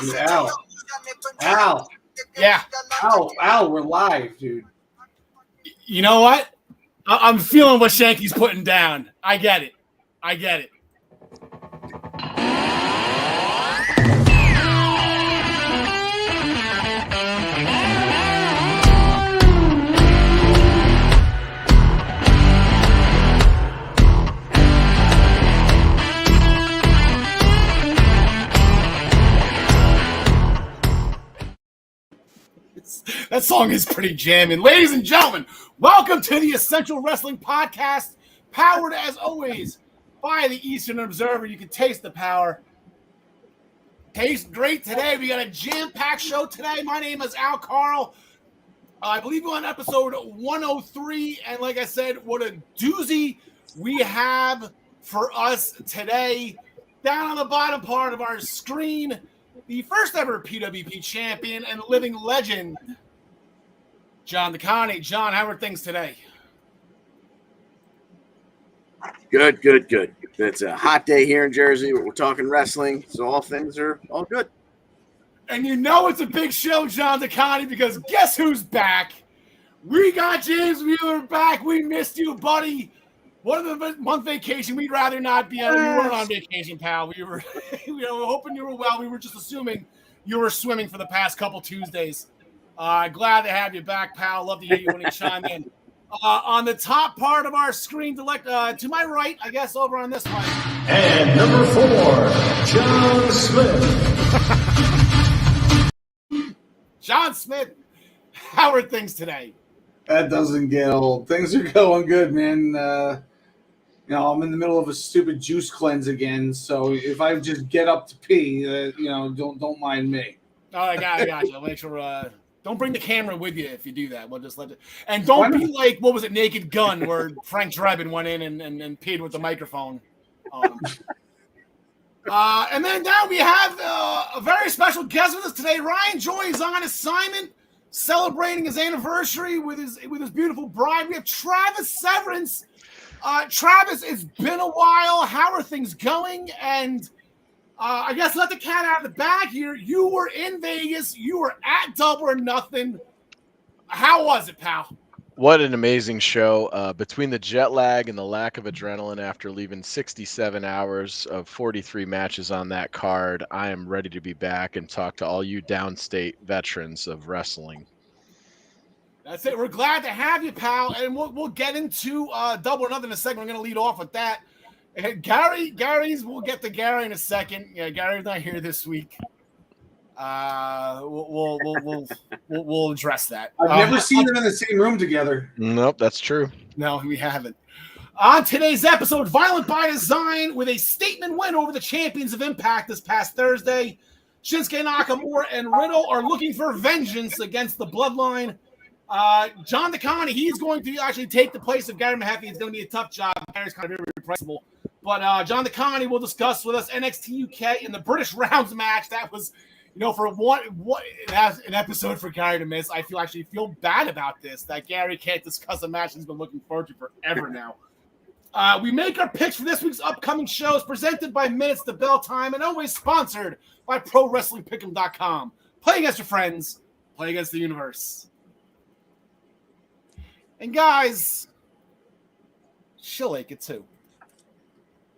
Dude, Al. Yeah. Al, we're live, dude. You know what? I'm feeling what Shanky's putting down. I get it. That song is pretty jamming. Ladies and gentlemen, welcome to the Essential Wrestling Podcast, powered as always by the Eastern Observer. You can taste the power. Tastes great today. We got a jam-packed show today. My name is Karl. I believe we're on episode 103, and like I said, what a doozy we have for us today. Down on the bottom part of our screen, the first ever PWP champion and living legend, John DeConnie. John, how are things today? Good. It's a hot day here in Jersey. We're talking wrestling, so all things are all good. And you know it's a big show, John DeConnie, because guess who's back? We got James Wheeler back. We missed you, buddy. One of the month vacation, we'd rather not be on. We weren't on vacation, pal. We were hoping you were well. We were just assuming you were swimming for the past couple Tuesdays. Glad to have you back, pal. Love to hear you when you chime in. On the top part of our screen, to my right, I guess, over on this one. And number 4, John Smith. John Smith, how are things today? That doesn't get old. Things are going good, man. I'm in the middle of a stupid juice cleanse again, so if I just get up to pee, don't mind me. Oh, I got you. I'll make sure. Don't bring the camera with you if you do that. We'll just let it. And don't be like, what was it, Naked Gun, where Frank Drebin went in and peed with the microphone. And then now we have a very special guest with us today. Ryan Joy is on assignment, celebrating his anniversary with his beautiful bride. We have Travis Severance. Travis, it's been a while. How are things going? And I guess let the cat out of the bag here. You were in Vegas. You were at Double or Nothing. How was it, pal? What an amazing show. Between the jet lag and the lack of adrenaline after leaving 67 hours of 43 matches on that card, I am ready to be back and talk to all you downstate veterans of wrestling. That's it. We're glad to have you, pal. And we'll get into Double or Nothing in a second. We're going to lead off with that. And we'll get to Gary in a second. Yeah, Gary's not here this week. We'll address that. I've never seen them in the same room together. Nope, that's true. No, we haven't. On today's episode, Violent by Design with a statement win over the champions of Impact this past Thursday. Shinsuke Nakamura and Riddle are looking for vengeance against the Bloodline. John DeConnie, he's going to actually take the place of Gary Mehaffy. It's going to be a tough job. Gary's kind of irreplaceable. But John DeConnie will discuss with us NXT UK in the British Rounds match. That was, for an episode for Gary to miss. I feel bad about this, that Gary can't discuss a match he's been looking forward to forever now. We make our picks for this week's upcoming shows, presented by Minutes to Bell Time, and always sponsored by ProWrestlingPick'em.com. Play against your friends. Play against the universe. And guys, she'll like it too.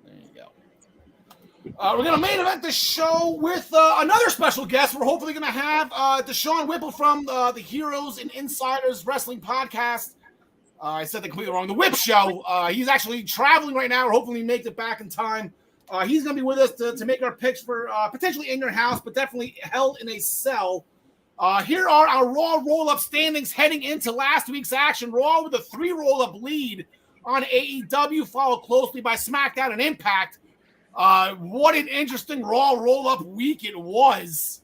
There you go. We're going to main event the show with another special guest. We're hopefully going to have Deshaun Whipple from the Heroes and Insiders Wrestling Podcast. I said that completely wrong. The Whip Show. He's actually traveling right now. We're hoping he makes it back in time. He's going to be with us to make our picks for potentially in your house, but definitely held in a cell. Here are our Raw roll-up standings heading into last week's action. Raw with a 3 roll-up lead on AEW, followed closely by SmackDown and Impact. What an interesting Raw roll-up week it was.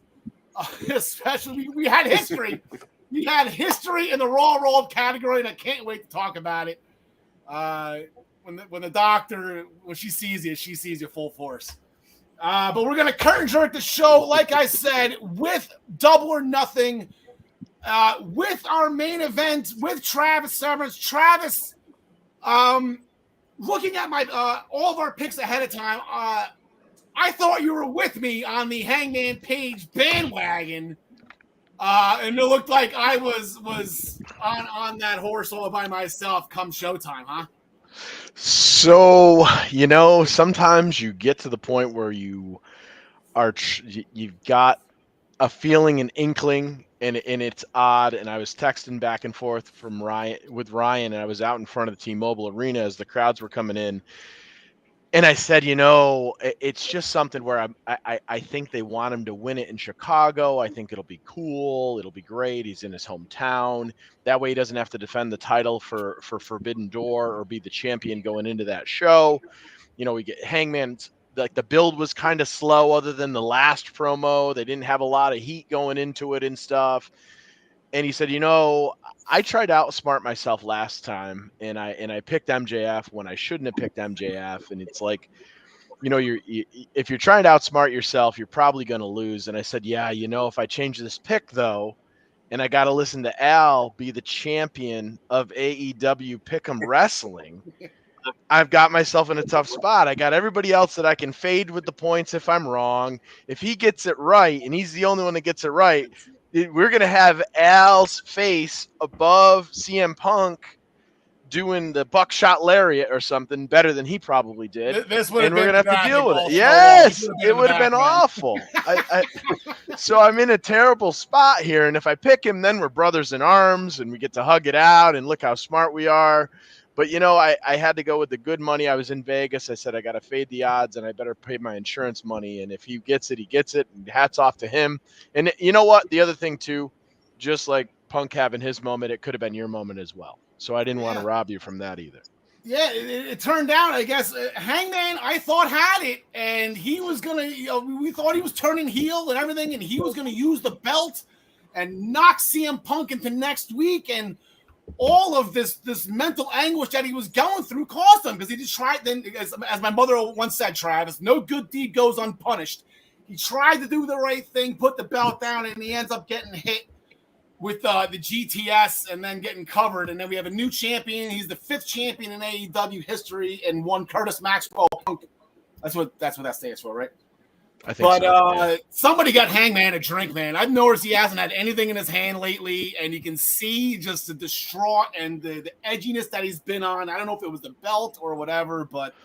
Especially, we had history. We had history in the Raw roll-up category, and I can't wait to talk about it. When the doctor, when she sees you full force. But we're going to curtain jerk the show, like I said, with Double or Nothing, with our main event, with Travis Severance. Travis, looking at my all of our picks ahead of time, I thought you were with me on the Hangman Page bandwagon, and it looked like I was on that horse all by myself come showtime, huh? So, sometimes you get to the point where you've got a feeling, an inkling, and it's odd. And I was texting back and forth with Ryan, and I was out in front of the T-Mobile Arena as the crowds were coming in. And I said, it's just something where I think they want him to win it in Chicago. I think it'll be cool. It'll be great. He's in his hometown. That way he doesn't have to defend the title for Forbidden Door or be the champion going into that show. We get Hangman's, like, the build was kind of slow other than the last promo. They didn't have a lot of heat going into it and stuff. And he said, I tried to outsmart myself last time, and I picked MJF when I shouldn't have picked MJF. And it's like, if you're trying to outsmart yourself, you're probably going to lose. And I said, yeah, if I change this pick though, and I got to listen to Al be the champion of AEW Pick'em Wrestling, I've got myself in a tough spot. I got everybody else that I can fade with the points if I'm wrong. If he gets it right, and he's the only one that gets it right, we're going to have Al's face above CM Punk doing the buckshot lariat or something better than he probably did. And we're going to have to deal with it. Yes, it would have been awful. So I'm in a terrible spot here. And if I pick him, then we're brothers in arms and we get to hug it out and look how smart we are. But, I had to go with the good money. I was in Vegas. I said, I got to fade the odds and I better pay my insurance money. And if he gets it, he gets it. And hats off to him. And you know what? The other thing, too, just like Punk having his moment, it could have been your moment as well. So I didn't want to rob you from that either. Yeah, it turned out, I guess, Hangman, I thought, had it. And he was going to, we thought he was turning heel and everything. And he was going to use the belt and knock CM Punk into next week. And all of this mental anguish that he was going through caused him, because he just tried. Then, as my mother once said, Travis, no good deed goes unpunished. He tried to do the right thing, put the belt down, and he ends up getting hit with the GTS and then getting covered. And then we have a new champion. He's the 5th champion in AEW history and won Curtis Maxwell Punk. That's what that stands for, right? I think so. Somebody got Hangman a drink, man. I've noticed he hasn't had anything in his hand lately, and you can see just the distraught and the edginess that he's been on. I don't know if it was the belt or whatever, but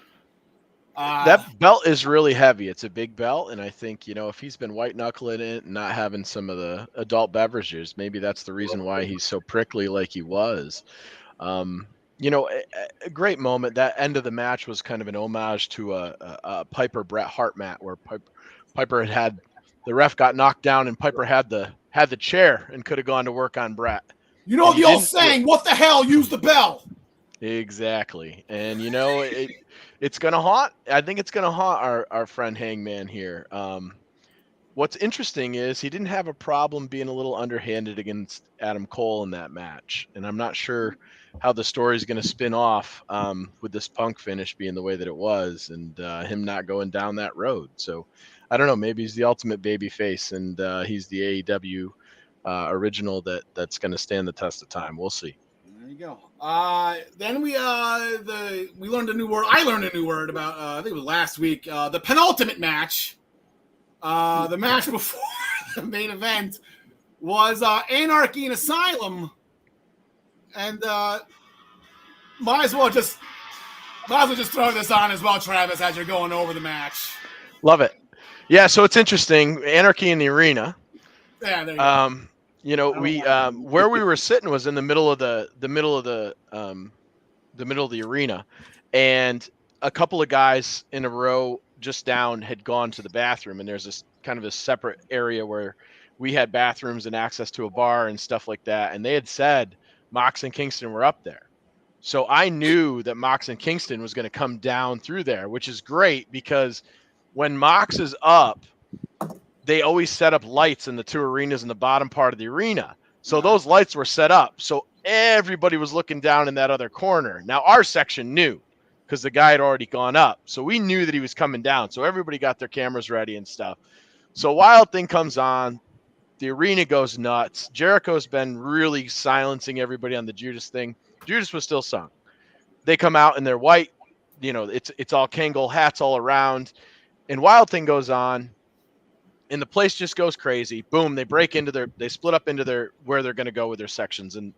that belt is really heavy. It's a big belt, and I think, if he's been white-knuckling it and not having some of the adult beverages, maybe that's the reason why he's so prickly like he was. A great moment. That end of the match was kind of an homage to a Piper Bret Hart match where Piper had the ref got knocked down and Piper had the chair and could have gone to work on Bret. The old saying, what the hell, use the bell. Exactly. And it's going to haunt. I think it's going to haunt our friend Hangman here. What's interesting is he didn't have a problem being a little underhanded against Adam Cole in that match. And I'm not sure how the story is going to spin off with this Punk finish being the way that it was and him not going down that road. So I don't know. Maybe he's the ultimate baby face and he's the AEW original that's going to stand the test of time. We'll see. There you go. Then we learned a new word. I learned a new word about I think it was last week. The penultimate match. The match before the main event was Anarchy and Asylum, and might as well just throw this on as well, Travis, as you're going over the match. Love it. Yeah, so it's interesting. Anarchy in the Arena. Yeah, there you go. We where we were sitting was in the middle of the arena, and a couple of guys in a row just down had gone to the bathroom, and there's this kind of a separate area where we had bathrooms and access to a bar and stuff like that. And they had said Mox and Kingston were up there. So I knew that Mox and Kingston was going to come down through there, which is great because when Mox is up, they always set up lights in the two arenas in the bottom part of the arena. So those lights were set up. So everybody was looking down in that other corner. Now our section knew, because the guy had already gone up. So we knew that he was coming down. So everybody got their cameras ready and stuff. So Wild Thing comes on. The arena goes nuts. Jericho's been really silencing everybody on the Judas thing. Judas was still sung. They come out in their white it's all Kangol hats all around, and Wild Thing goes on, and the place just goes crazy. Boom, they split up into where they're going to go with their sections. And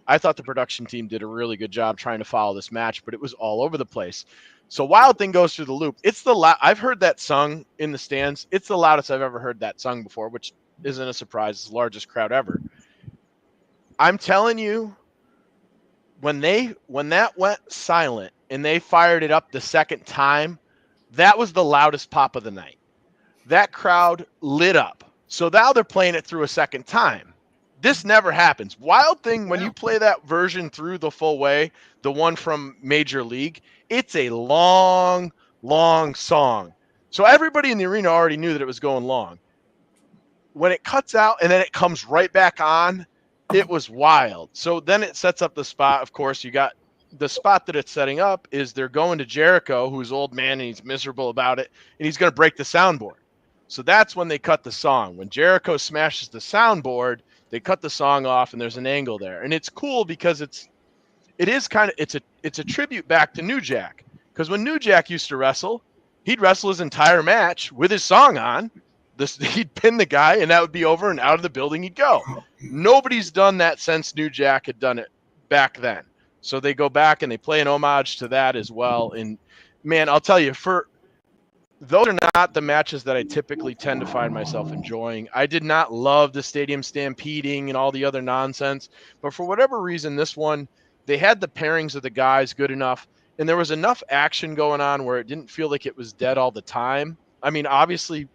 I thought the production team did a really good job trying to follow this match, but it was all over the place. So Wild Thing goes through the loop. It's I've heard that sung in the stands. It's the loudest I've ever heard that sung before, which isn't a surprise. It's the largest crowd ever. I'm telling you, when that went silent and they fired it up the second time, that was the loudest pop of the night. That crowd lit up. So now they're playing it through a second time. This never happens. Wild Thing, when you play that version through the full way, the one from Major League, it's a long, long song. So everybody in the arena already knew that it was going long. When it cuts out and then it comes right back on, it was wild. So then it sets up the spot. Of course, you got the spot that it's setting up is they're going to Jericho, who's old man and he's miserable about it, and he's going to break the soundboard. So that's when they cut the song. When Jericho smashes the soundboard, they cut the song off, and there's an angle there. And it's cool because it's a tribute back to New Jack. Because when New Jack used to wrestle, he'd wrestle his entire match with his song on. He'd pin the guy, and that would be over, and out of the building he'd go. Nobody's done that since New Jack had done it back then. So they go back and they play an homage to that as well. And man, I'll tell you, those are not the matches that I typically tend to find myself enjoying. I did not love the stadium stampeding and all the other nonsense, but for whatever reason, this one, they had the pairings of the guys good enough, and there was enough action going on where it didn't feel like it was dead all the time. I mean, obviously,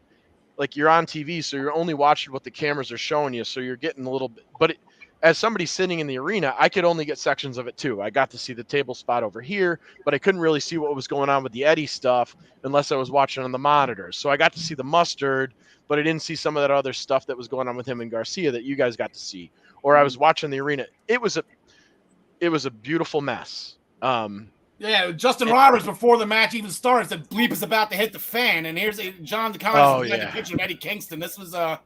like, you're on TV, so you're only watching what the cameras are showing you, so you're getting a little bit, but as somebody sitting in the arena, I could only get sections of it too. I got to see the table spot over here, but I couldn't really see what was going on with the Eddie stuff unless I was watching on the monitors. So I got to see the mustard, but I didn't see some of that other stuff that was going on with him and Garcia that you guys got to see. Or I was watching the arena. It was a beautiful mess. Yeah, Justin Roberts, before the match even starts, the bleep is about to hit the fan, and here's John DeConnor the picture of Eddie Kingston. This was it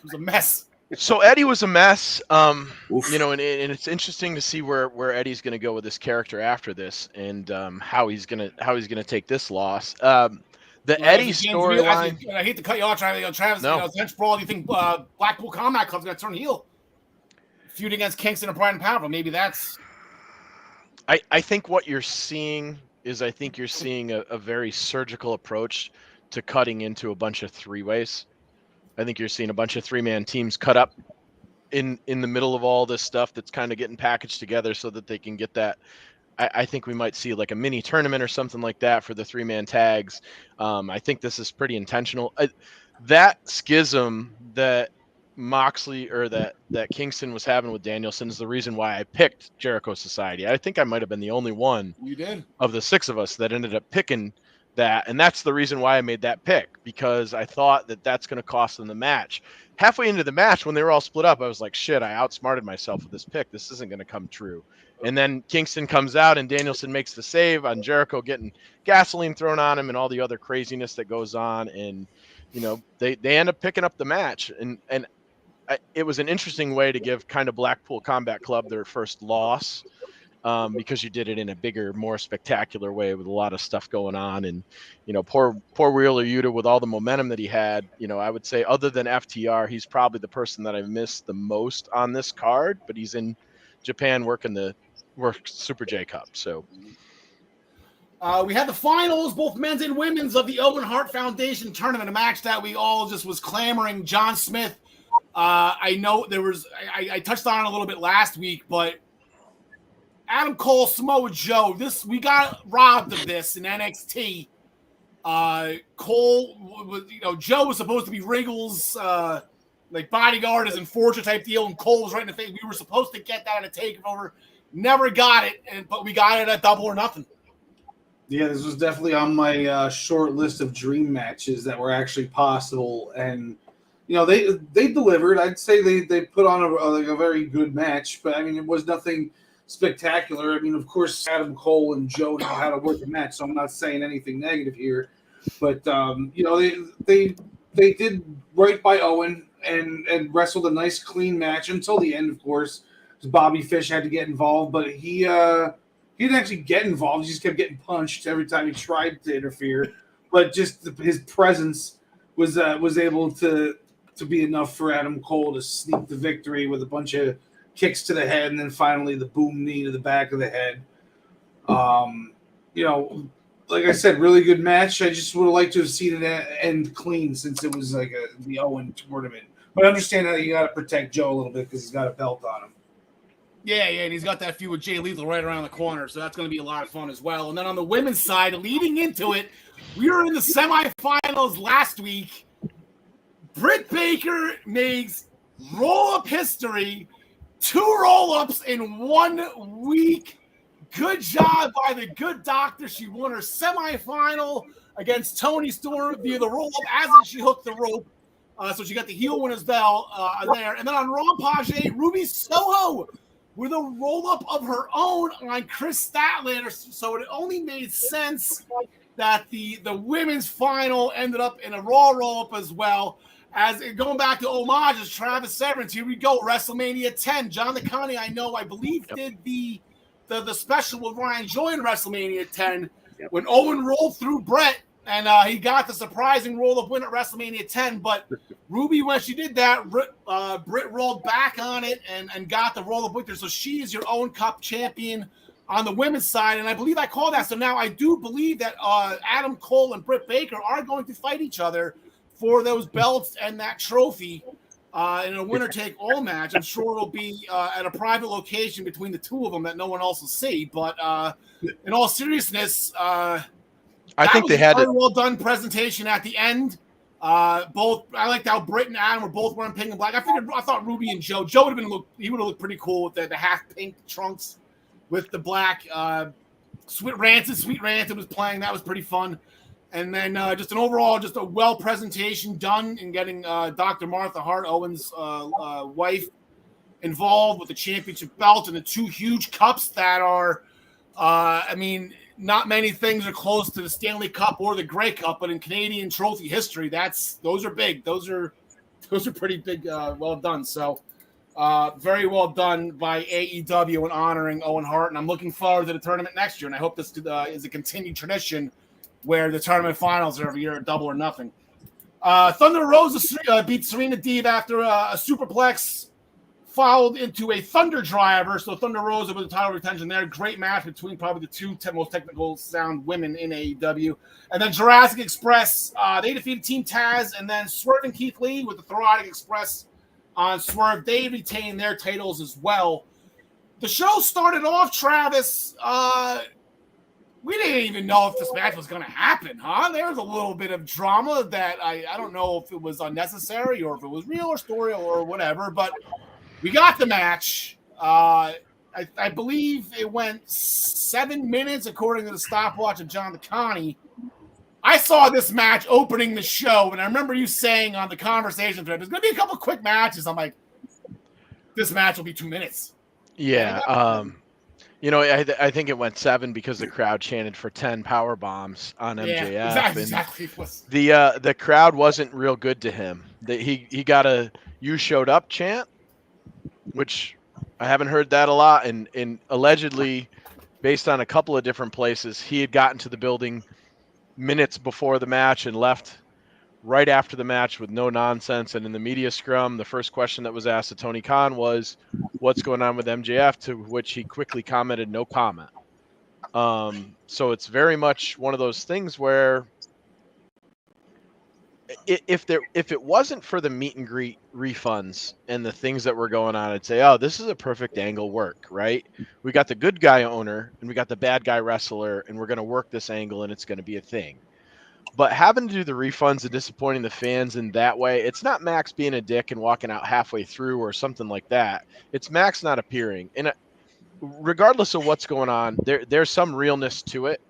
was a mess. So Eddie was a mess, and it's interesting to see where Eddie's going to go with this character after this, and how he's gonna take this loss. Eddie storyline. I hate to cut you off, Travis. No. Bench brawl. Do you think Blackpool Combat Club's going to turn heel? Feud against Kingston and Pride and Power. Maybe that's. I think what you're seeing is a very surgical approach to cutting into a bunch of three-ways. I think you're seeing a bunch of three-man teams cut up in the middle of all this stuff that's kind of getting packaged together so that they can get that. I think we might see like a mini tournament or something like that for the three-man tags. I think this is pretty intentional. That schism that Moxley or that Kingston was having with Danielson is the reason why I picked Jericho Society. I think I might have been the only one of the six of us that ended up picking that, and that's the reason why I made that pick, because I thought that that's going to cost them the match. Halfway into the match, when they were all split up, I was like, shit, I outsmarted myself with this pick. This isn't going to come true. And then Kingston comes out and Danielson makes the save on Jericho getting gasoline thrown on him and all the other craziness that goes on. And, they end up picking up the match. And it was an interesting way to give kind of Blackpool Combat Club their first loss, because you did it in a bigger, more spectacular way with a lot of stuff going on. And, poor Wheeler Yuta, with all the momentum that he had, I would say other than FTR, he's probably the person that I've missed the most on this card, but he's in Japan working Super J Cup. So we had the finals, both men's and women's, of the Owen Hart Foundation tournament, a match that we all just was clamoring. John Smith, I know there was, I touched on it a little bit last week, but Adam Cole, Samoa Joe, we got robbed of this in NXT. Cole was, Joe was supposed to be Regal's like bodyguard as enforcer type deal, and Cole was right in the face. We were supposed to get that at a takeover, never got it, but we got it at Double or Nothing. Yeah, this was definitely on my short list of dream matches that were actually possible, and they delivered. I'd say they put on a very good match, but I mean it was nothing spectacular. I mean, of course, Adam Cole and Joe know how to work a match, so I'm not saying anything negative here. But they did right by Owen and wrestled a nice, clean match until the end, of course, because Bobby Fish had to get involved. But he he didn't actually get involved. He just kept getting punched every time he tried to interfere. But just his presence was able to be enough for Adam Cole to sneak the victory with a bunch of kicks to the head and then finally the boom knee to the back of the head. Like I said, really good match. I just would have liked to have seen it end clean since it was like the Owen tournament. But I understand that you got to protect Joe a little bit because he's got a belt on him. Yeah, and he's got that feud with Jay Lethal right around the corner, so that's going to be a lot of fun as well. And then on the women's side, leading into it, we were in the semifinals last week. Britt Baker makes roll-up history, 2 roll-ups in 1 week. Good job by the good doctor. She won her semifinal against Toni Storm via the roll-up as she hooked the rope. So she got the heel winner's bell there. And then on Rampage, Ruby Soho with a roll-up of her own on Chris Statlander. So it only made sense that the women's final ended up in a Raw roll-up as well. As going back to homages, Travis Severance, here we go, WrestleMania 10. John DeConnie, I believe did the special with Ryan Joy in WrestleMania 10 when Owen rolled through Brett and he got the surprising roll-up win at WrestleMania 10. But Ruby, when she did that, Britt rolled back on it and got the roll-up victory. So she is your Owen Cup champion on the women's side. And I believe I called that. So now I do believe that Adam Cole and Britt Baker are going to fight each other for those belts and that trophy in a winner-take-all match. I'm sure it'll be at a private location between the two of them that no one else will see. But in all seriousness, I think they had a very well done presentation at the end. I liked how Britt and Adam were both wearing pink and black. I thought Ruby and Joe would have looked pretty cool with the half pink trunks with the black. Sweet Rancid was playing. That was pretty fun. And then just a well presentation done in getting Dr. Martha Hart, Owen's wife, involved with the championship belt and the 2 huge cups that are, not many things are close to the Stanley Cup or the Grey Cup, but in Canadian trophy history, those are big. Those are pretty big. Well done. So very well done by AEW in honoring Owen Hart, and I'm looking forward to the tournament next year. And I hope this is a continued tradition where the tournament finals are every year at Double or Nothing. Thunder Rosa beat Serena Deeb after a superplex, followed into a Thunder Driver. So Thunder Rosa with the title retention there. Great match between probably the 2 most technical sound women in AEW. And then Jurassic Express, they defeated Team Taz, and then Swerve and Keith Lee with the Thoracic Express on Swerve. They retained their titles as well. The show started off, Travis, we didn't even know if this match was going to happen, huh? There was a little bit of drama that I don't know if it was unnecessary or if it was real or story or whatever, but we got the match. I believe it went 7 minutes according to the stopwatch of John DeConnie. I saw this match opening the show, and I remember you saying on the conversation thread, there's going to be a couple quick matches. I'm like, this match will be 2 minutes. Yeah. I think it went 7 because the crowd chanted for 10 power bombs on MJF. Yeah, exactly. The crowd wasn't real good to him. He got a "You showed up" chant, which I haven't heard that a lot. And allegedly, based on a couple of different places, he had gotten to the building minutes before the match and left right after the match with no nonsense. And in the media scrum, the first question that was asked to Tony Khan was, "What's going on with MJF?" To which he quickly commented, "No comment." So it's very much one of those things where if it wasn't for the meet and greet refunds and the things that were going on, I'd say, oh, this is a perfect angle work, right? We got the good guy owner and we got the bad guy wrestler, and we're going to work this angle and it's going to be a thing. But having to do the refunds and disappointing the fans in that way, it's not Max being a dick and walking out halfway through or something like that. It's Max not appearing. And regardless of what's going on, there's some realness to it.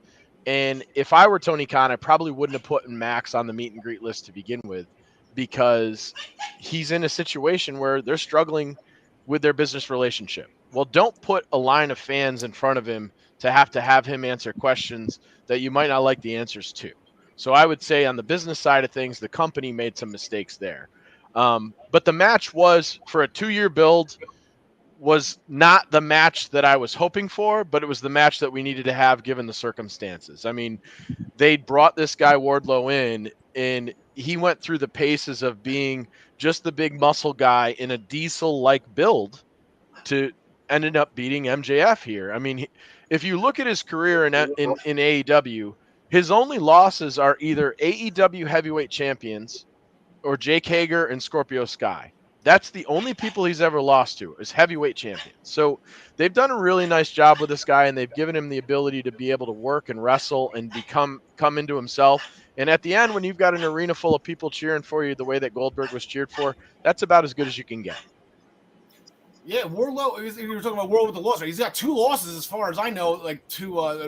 And if I were Tony Khan, I probably wouldn't have put Max on the meet and greet list to begin with, because he's in a situation where they're struggling with their business relationship. Well, don't put a line of fans in front of him to have him answer questions that you might not like the answers to. So I would say on the business side of things, the company made some mistakes there. But the match was, for a 2-year build, was not the match that I was hoping for, but it was the match that we needed to have given the circumstances. I mean, they brought this guy Wardlow in, and he went through the paces of being just the big muscle guy in a Diesel-like build to ended up beating MJF here. I mean, if you look at his career in AEW, his only losses are either AEW heavyweight champions or Jake Hager and Scorpio Sky. That's the only people he's ever lost to is heavyweight champions. So they've done a really nice job with this guy, and they've given him the ability to be able to work and wrestle and come into himself. And at the end, when you've got an arena full of people cheering for you the way that Goldberg was cheered for, that's about as good as you can get. Yeah, Wardlow. You were talking about Wardlow with the loss. Right? He's got 2 losses, as far as I know. Like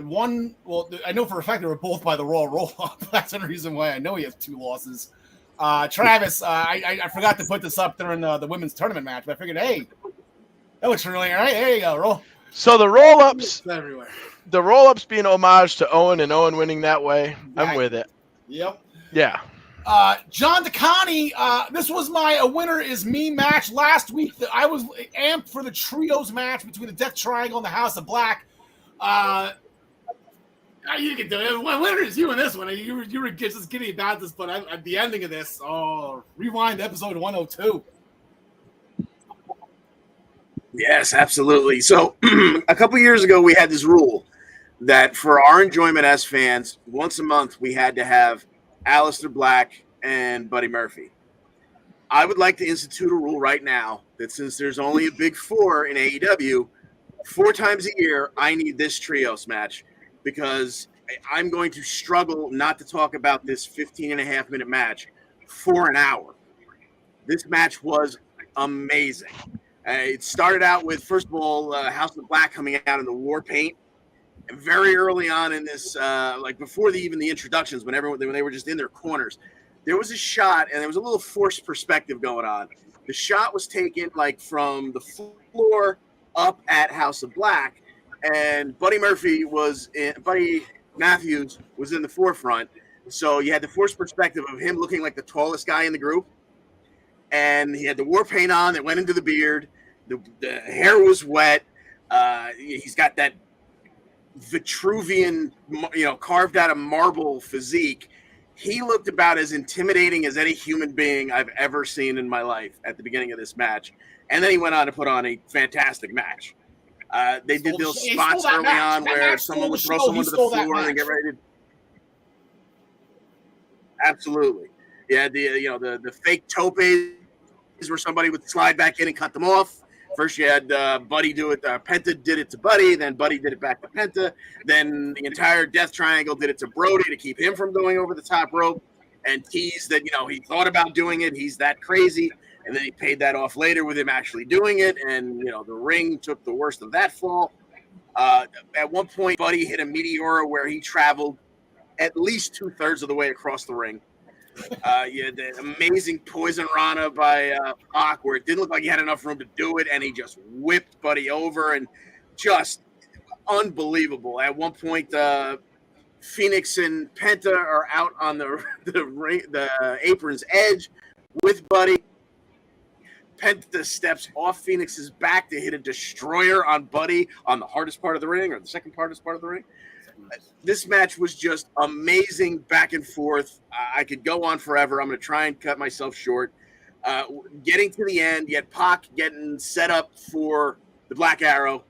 one. Well, I know for a fact they were both by the Royal Roll-Up. That's the reason why I know he has 2 losses. Travis, I forgot to put this up during the women's tournament match, but I figured, hey, that looks really all right. There you go, roll. So the roll-ups everywhere. The roll-ups being homage to Owen and Owen winning that way, I'm with it. Yep. Yeah. John DeConnie, this was my winner is me match last week. I was amped for the trios match between the Death Triangle and the House of Black. You can do it. Winner is you in this one. You were just giddy about this, but at the ending of this, rewind to episode 102. Yes, absolutely. So a couple years ago, we had this rule that for our enjoyment as fans, once a month, we had to have Aleister Black and Buddy Murphy. I would like to institute a rule right now that since there's only a big 4 in AEW, 4 times a year, I need this trios match because I'm going to struggle not to talk about this 15.5-minute match for an hour. This match was amazing. It started out with, first of all, House of Black coming out in the war paint. And very early on in this, like before even the introductions, when they were just in their corners, there was a shot, and there was a little forced perspective going on. The shot was taken like from the floor up at House of Black, and Buddy Matthews was in the forefront. So you had the forced perspective of him looking like the tallest guy in the group, and he had the war paint on that went into the beard. The hair was wet. He's got that Vitruvian, carved out of marble physique. He looked about as intimidating as any human being I've ever seen in my life at the beginning of this match. And then he went on to put on a fantastic match. They did those spots early on where someone would throw someone to the floor and get ready to. Absolutely. Yeah, the fake topes where somebody would slide back in and cut them off. First, you had Buddy do it. Penta did it to Buddy. Then Buddy did it back to Penta. Then the entire Death Triangle did it to Brody to keep him from going over the top rope and teased that, he thought about doing it. He's that crazy. And then he paid that off later with him actually doing it. And, the ring took the worst of that fall. At one point, Buddy hit a Meteora where he traveled at least 2/3 of the way across the ring. You had the amazing Poison Rana by Pac, where it didn't look like he had enough room to do it, and he just whipped Buddy over, and just unbelievable. At one point, Phoenix and Penta are out on the apron's edge with Buddy. Penta steps off Phoenix's back to hit a destroyer on Buddy on the hardest part of the ring, or the second hardest part of the ring. This match was just amazing back and forth. I could go on forever. I'm going to try and cut myself short. Getting to the end, you had Pac getting set up for the Black Arrow.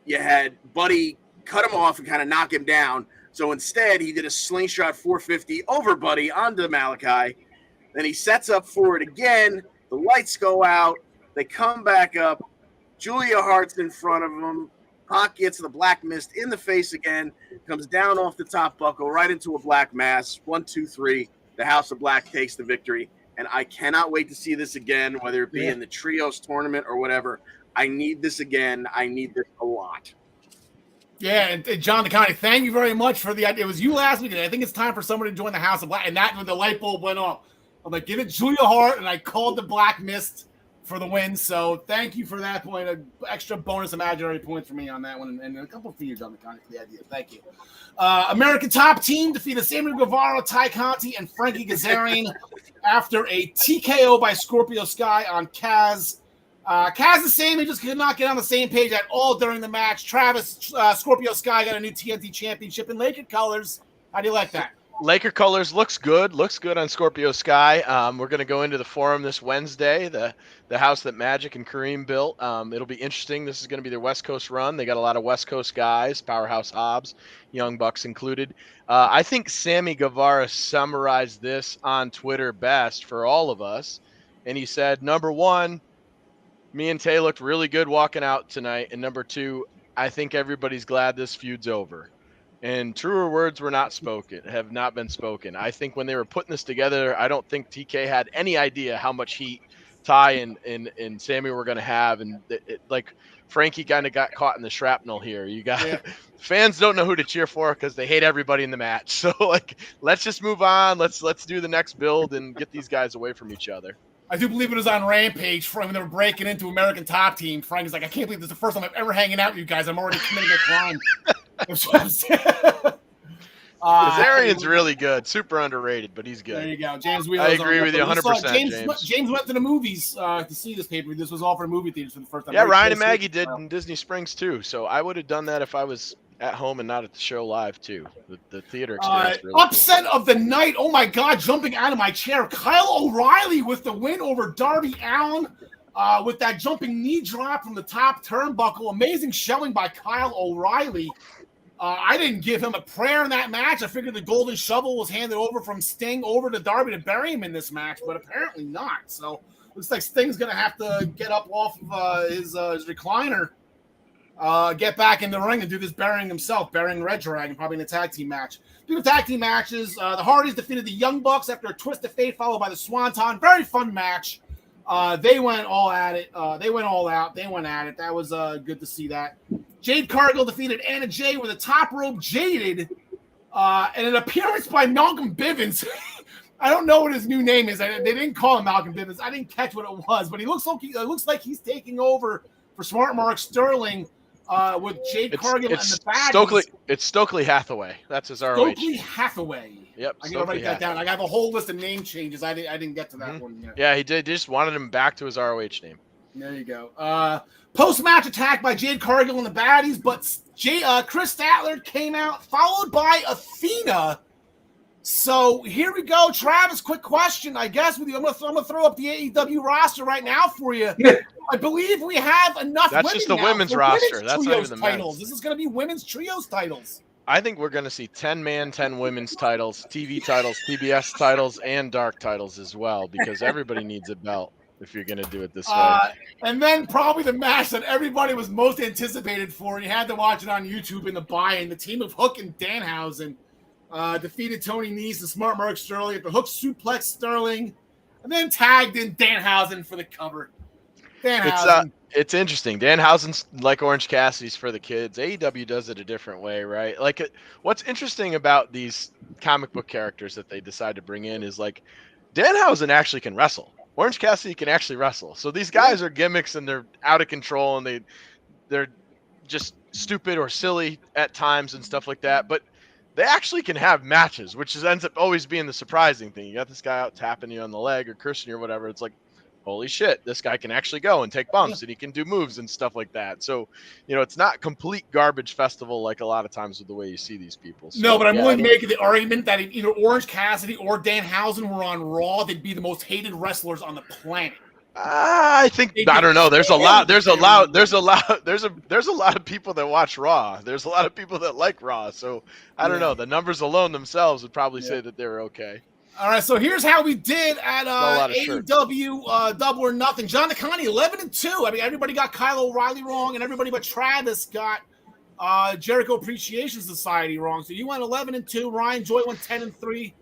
You had Buddy cut him off and kind of knock him down. So instead, he did a slingshot 450 over Buddy onto Malachi. Then he sets up for it again. The lights go out. They come back up. Julia Hart's in front of him. Pac gets the black mist in the face again, comes down off the top buckle, right into a black mass. 1, 2, 3. The House of Black takes the victory. And I cannot wait to see this again, whether it be in the Trios tournament or whatever. I need this again. I need this a lot. Yeah, and John DeConnie, thank you very much for the idea. It was you last week, and I think it's time for somebody to join the House of Black. And that when the light bulb went off, I'm like, give it Julia Hart, and I called the Black Mist for the win. So thank you for that point. An extra bonus imaginary points for me on that one, and a couple for you, John DeConnie, for the idea. Thank you. American Top Team defeated Samuel Guevara, Ty Conti, and Frankie Kazarian after a TKO by Scorpio Sky on Kaz. Kaz and Sammy just could not get on the same page at all during the match. Travis, Scorpio Sky got a new TNT championship in Laker colors. How do you like that? Laker colors looks good on Scorpio Sky. We're going to go into the forum this Wednesday, the house that Magic and Kareem built. It'll be interesting. This is going to be their West Coast run. They got a lot of West Coast guys, Powerhouse Hobbs, Young Bucks included. I think Sammy Guevara summarized this on Twitter best for all of us. And he said, number one, me and Tay looked really good walking out tonight. And number two, I think everybody's glad this feud's over. And truer words have not been spoken. I think when they were putting this together, I don't think TK had any idea how much heat Ty and Sammy were going to have. And like Frankie kind of got caught in the shrapnel here. You got fans don't know who to cheer for because they hate everybody in the match. So like, let's just move on. Let's do the next build and get these guys away from each other. I do believe it was on Rampage when they were breaking into American Top Team. Frank is like, I can't believe this is the first time I'm ever hanging out with you guys. I'm already committing a crime. Kazarian's really good, super underrated, but he's good. There you go, James Wheeler. I agree with you 100%. James went to the movies to see this paper. This was all for movie theaters for the first time. Yeah, Ryan and Maggie did in Disney Springs too. So I would have done that if I was at home and not at the show live too. The theater experience. Really upset of the night. Oh my God! Jumping out of my chair, Kyle O'Reilly with the win over Darby Allin. With that jumping knee drop from the top turnbuckle. Amazing showing by Kyle O'Reilly. I didn't give him a prayer in that match. I figured the golden shovel was handed over from Sting over to Darby to bury him in this match, but apparently not. So looks like Sting's going to have to get up off of his recliner, get back in the ring and do this burying himself, burying Red Dragon, probably in a tag team match. Two tag team matches. The Hardys defeated the Young Bucks after a twist of fate followed by the Swanton. Very fun match. They went all at it. They went all out. They went at it. That was good to see that. Jade Cargill defeated Anna Jay with a top rope jaded and an appearance by Malcolm Bivens. I don't know what his new name is. They didn't call him Malcolm Bivens. I didn't catch what it was, but he looks like he's taking over for Smart Mark Sterling with Jade Cargill and the baddies. It's Stokely Hathaway. That's his ROH. Stokely Hathaway. Yep. I gotta write that down. I have a whole list of name changes. I didn't get to that one yet. Yeah, he did. He just wanted him back to his ROH name. There you go. Post-match attack by Jade Cargill and the baddies, but Chris Statler came out, followed by Athena. So here we go. Travis, quick question, I guess, with you. I'm gonna throw up the AEW roster right now for you. I believe we have enough. That's just the women's roster. That's not even the titles. men's. This is going to be women's trios titles. I think we're going to see 10-man, 10 women's titles, TV titles, TBS titles, and dark titles as well, because everybody needs a belt if you're going to do it this way. And then probably the match that everybody was most anticipated for, and you had to watch it on YouTube in the buy-in. The team of Hook and Danhausen defeated Tony Nese and Smart Mark Sterling at the Hook suplex Sterling, and then tagged in Danhausen for the cover. It's interesting. Danhausen's like Orange Cassidy's for the kids. AEW does it a different way, right? Like, what's interesting about these comic book characters that they decide to bring in is like Danhausen actually can wrestle. Orange Cassidy can actually wrestle. So these guys are gimmicks and they're out of control and they're just stupid or silly at times and stuff like that. But they actually can have matches, which ends up always being the surprising thing. You got this guy out tapping you on the leg or cursing you or whatever. It's like, holy shit, this guy can actually go and take bumps and he can do moves and stuff like that. So, it's not complete garbage festival like a lot of times with the way you see these people. So, no, but I'm willing to make the argument that if either Orange Cassidy or Danhausen were on Raw, they'd be the most hated wrestlers on the planet. I don't know. There's a lot of people that watch Raw. There's a lot of people that like Raw. So I don't know. The numbers alone themselves would probably say that they're okay. All right, so here's how we did at AEW Double or Nothing. John DeConnie, 11-2. I mean, everybody got Kyle O'Reilly wrong, and everybody but Travis got Jericho Appreciation Society wrong. So you went 11-2. Ryan Joy went 10-3.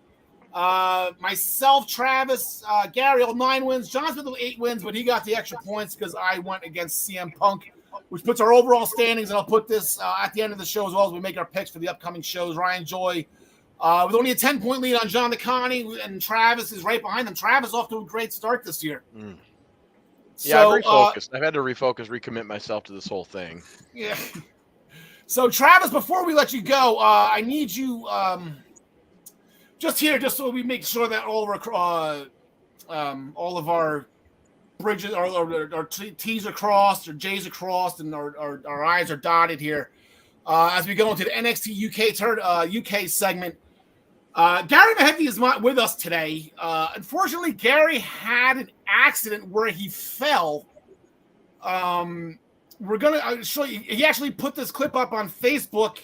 Myself, Travis, Gary, all 9 wins. John Smith with 8 wins, but he got the extra points because I went against CM Punk, which puts our overall standings, and I'll put this at the end of the show as well as we make our picks for the upcoming shows. Ryan Joy with only a 10-point lead on John DeConnie, and Travis is right behind him. Travis off to a great start this year. Yeah, so, I've refocused. I've had to refocus, recommit myself to this whole thing. Yeah. So, Travis, before we let you go, I need you just so we make sure that all of our bridges, our T's are crossed, or J's are crossed, and our I's are dotted here. As we go into the NXT UK segment, Gary Mehaffy is not with us today. Unfortunately, Gary had an accident where he fell. We're gonna show you. He actually put this clip up on Facebook.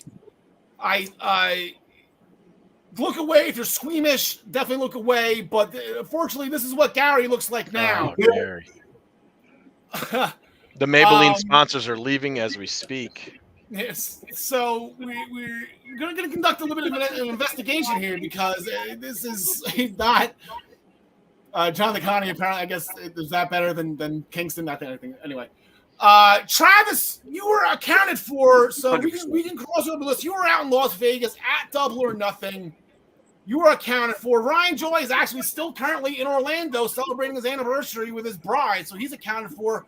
I look away if you're squeamish. Definitely look away. But unfortunately, this is what Gary looks like now. Oh, Gary. The Maybelline sponsors are leaving as we speak. Yes. So we're going to conduct a little bit of an investigation here because this is not Jonathan Connie. Apparently, I guess is that better than Kingston? Not anything. Anyway, Travis, you were accounted for, so we can cross over the list. You were out in Las Vegas at Double or Nothing. You were accounted for. Ryan Joy is actually still currently in Orlando celebrating his anniversary with his bride, so he's accounted for.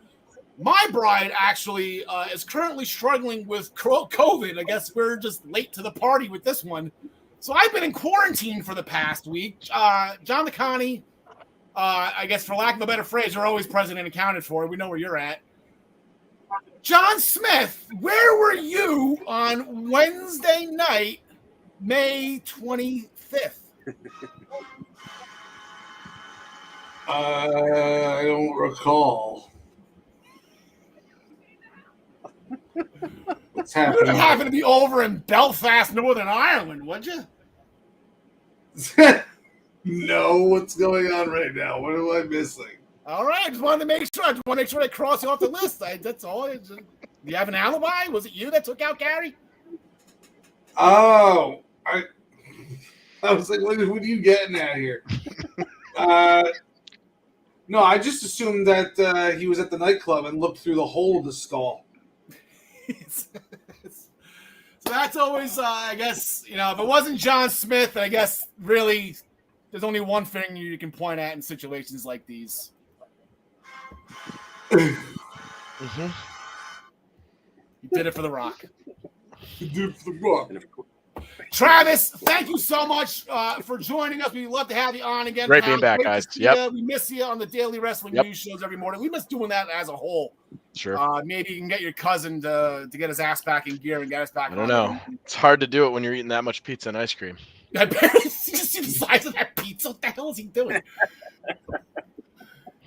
My bride actually is currently struggling with COVID. I guess we're just late to the party with this one. So I've been in quarantine for the past week. John Connie, I guess for lack of a better phrase, are always present and accounted for. We know where you're at. John Smith, where were you on Wednesday night, May 25th? I don't recall. What's You happening? wouldn't happen to be over in Belfast, Northern Ireland, would you? No, what's going on right now? What am I missing? All right, just wanted to make sure. I just want to make sure I cross you off the list. That's all. Do you have an alibi? Was it you that took out Gary? Oh, I was like, what are you getting at here? No, I just assumed that he was at the nightclub and looked through the hole of the skull. So that's always, I guess, if it wasn't John Smith, I guess really there's only one thing you can point at in situations like these. Mm-hmm. You did it for The Rock. You did it for the Rock. Travis, thank you so much for joining us. We'd love to have you on again. Great being back, guys. Yep. We miss you on the daily wrestling news shows every morning. We miss doing that as a whole. Sure. Maybe you can get your cousin to get his ass back in gear and get us back. I don't know. It's hard to do it when you're eating that much pizza and ice cream. I bet you see the size of that pizza. What the hell is he doing?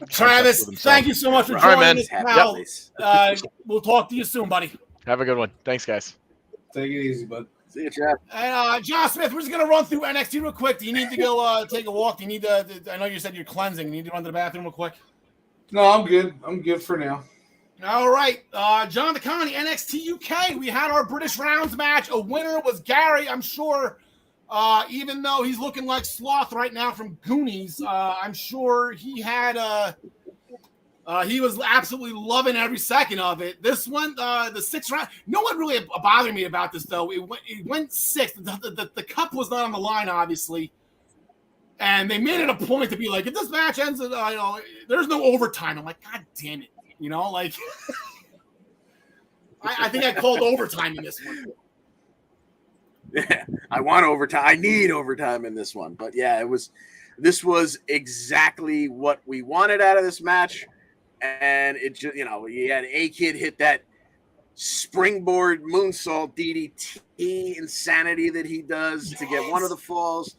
Travis, thank you so much for joining us, pal. We'll talk to you soon, buddy. Have a good one. Thanks, guys. Take it easy, bud. See you, Chad. And John Smith, we're just gonna run through NXT real quick. Do you need to go take a walk? Do you need to? I know you said you're cleansing. You need to run to the bathroom real quick. No, I'm good. I'm good for now. All right, John Connie, NXT UK. We had our British rounds match. A winner was Gary. I'm sure, even though he's looking like Sloth right now from Goonies, I'm sure he had he was absolutely loving every second of it. This one, the sixth round. No one really bothered me about this though. It went sixth. The cup was not on the line, obviously, and they made it a point to be like, if this match ends, there's no overtime. I'm like, God damn it, like. I think I called overtime in this one. Yeah, I want overtime. I need overtime in this one. But yeah, this was exactly what we wanted out of this match. And it just, you had A-Kid hit that springboard moonsault DDT insanity that he does to get one of the falls.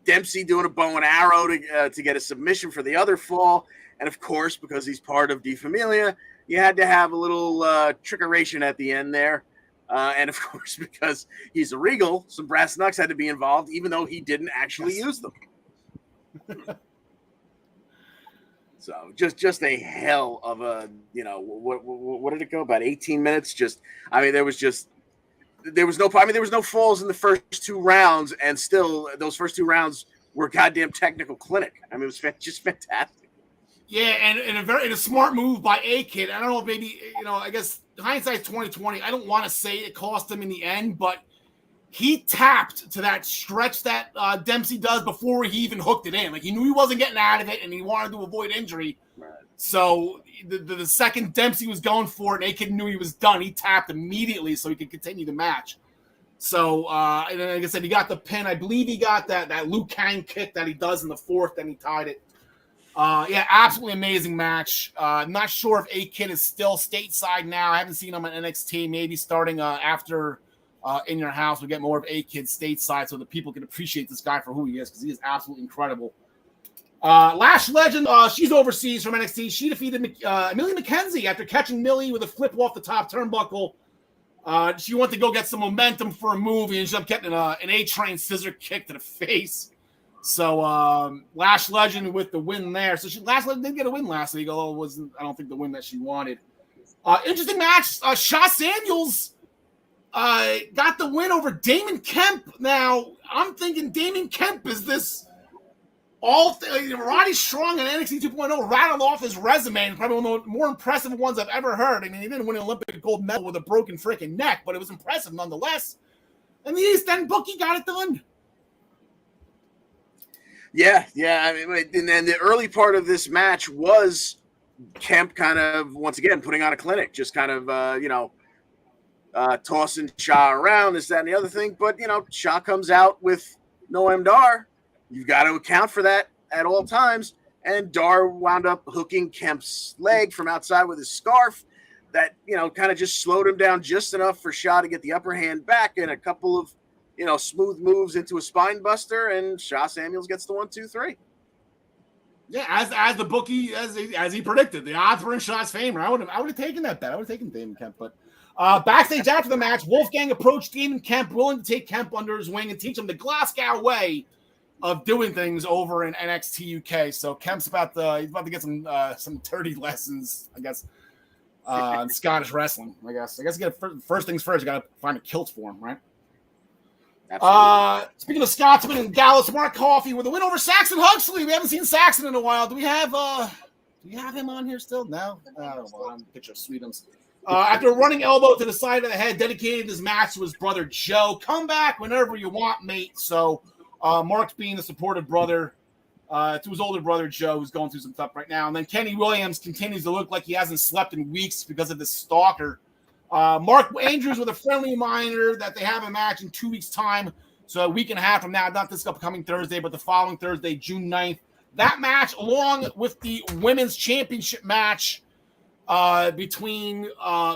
Dempsey doing a bow and arrow to get a submission for the other fall. And of course, because he's part of Die Familia, you had to have a little trickeration at the end there. And of course, because he's a Regal, some brass knucks had to be involved, even though he didn't actually use them. So just a hell of a, what did it go? About 18 minutes. There was no falls in the first two rounds, and still those first two rounds were goddamn technical clinic. I mean, it was just fantastic. Yeah, and a smart move by A-Kid. I don't know, maybe, I guess hindsight's 2020. I don't want to say it cost him in the end, but he tapped to that stretch that Dempsey does before he even hooked it in. Like, he knew he wasn't getting out of it, and he wanted to avoid injury. Right. So the second Dempsey was going for it, and A-Kid knew he was done, he tapped immediately so he could continue the match. So, and then, like I said, he got the pin. I believe he got that Liu Kang kick that he does in the fourth, then he tied it. Yeah, absolutely amazing match. Not sure if A-Kid is still stateside now. I haven't seen him on NXT. Maybe starting after In Your House, we'll get more of A-Kid stateside so that people can appreciate this guy for who he is, because he is absolutely incredible. Lash Legend, she's overseas from NXT. She defeated Millie McKenzie after catching Millie with a flip off the top turnbuckle. She wanted to go get some momentum for a move, and ended up getting an A-Train scissor kick to the face. So Lash Legend with the win there. So Lash Legend did get a win last week, although it wasn't, I don't think, the win that she wanted. Interesting match. Shaw Samuels got the win over Damon Kemp. Now, I'm thinking Damon Kemp is this Roddy Strong and NXT 2.0 rattled off his resume, and probably one of the more impressive ones I've ever heard. I mean, he didn't win an Olympic gold medal with a broken freaking neck, but it was impressive nonetheless. And the East End bookie got it done. Yeah. I mean, and then the early part of this match was Kemp kind of, once again, putting on a clinic, just kind of, tossing Shaw around, this, that, and the other thing. But, Shaw comes out with Noam Dar. You've got to account for that at all times. And Dar wound up hooking Kemp's leg from outside with his scarf. That, kind of just slowed him down just enough for Shaw to get the upper hand back, and a couple of smooth moves into a spine buster, and Shaw Samuels gets the 1, 2, 3. Yeah, as the bookie, as he predicted, the odds were in Shaw's favor. I would have taken that bet. I would have taken Damon Kemp. But backstage after the match, Wolfgang approached Damon Kemp, willing to take Kemp under his wing and teach him the Glasgow way of doing things over in NXT UK. So Kemp's about to get some dirty lessons, I guess, in Scottish wrestling. I guess first things first, you got to find a kilt for him, right? Speaking of Scotsman and Dallas, Mark Coffey with a win over Saxon Huxley. We haven't seen Saxon in a while. Do we have him on here still? No. I'm picture of Sweetums. After a running elbow to the side of the head, dedicated his match to his brother Joe. Come back whenever you want, mate. So Mark's being a supportive brother to his older brother Joe, who's going through some stuff right now. And then Kenny Williams continues to look like he hasn't slept in weeks because of this stalker. Mark Andrews with a friendly reminder that they have a match in 2 weeks' time. So a week and a half from now, not this upcoming Thursday, but the following Thursday, June 9th. That match, along with the women's championship match between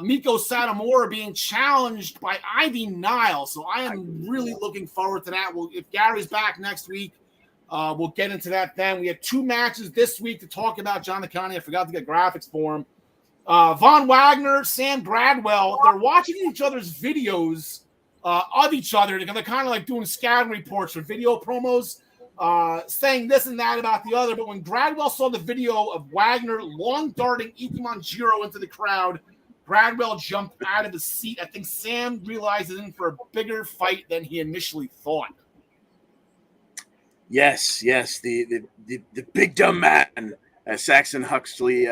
Miko Satomura being challenged by Ivy Nile. So I am really looking forward to that. If Gary's back next week, we'll get into that then. We have 2 matches this week to talk about. John Nicani, I forgot to get graphics for him. Von Wagner, Sam Bradwell, they're watching each other's videos of each other. They're kind of like doing scouting reports for video promos, saying this and that about the other. But when Bradwell saw the video of Wagner long darting Ikemanjiro into the crowd, Bradwell jumped out of his seat. I think Sam realized he's in for a bigger fight than he initially thought. Yes, the big dumb man. Saxon Huxley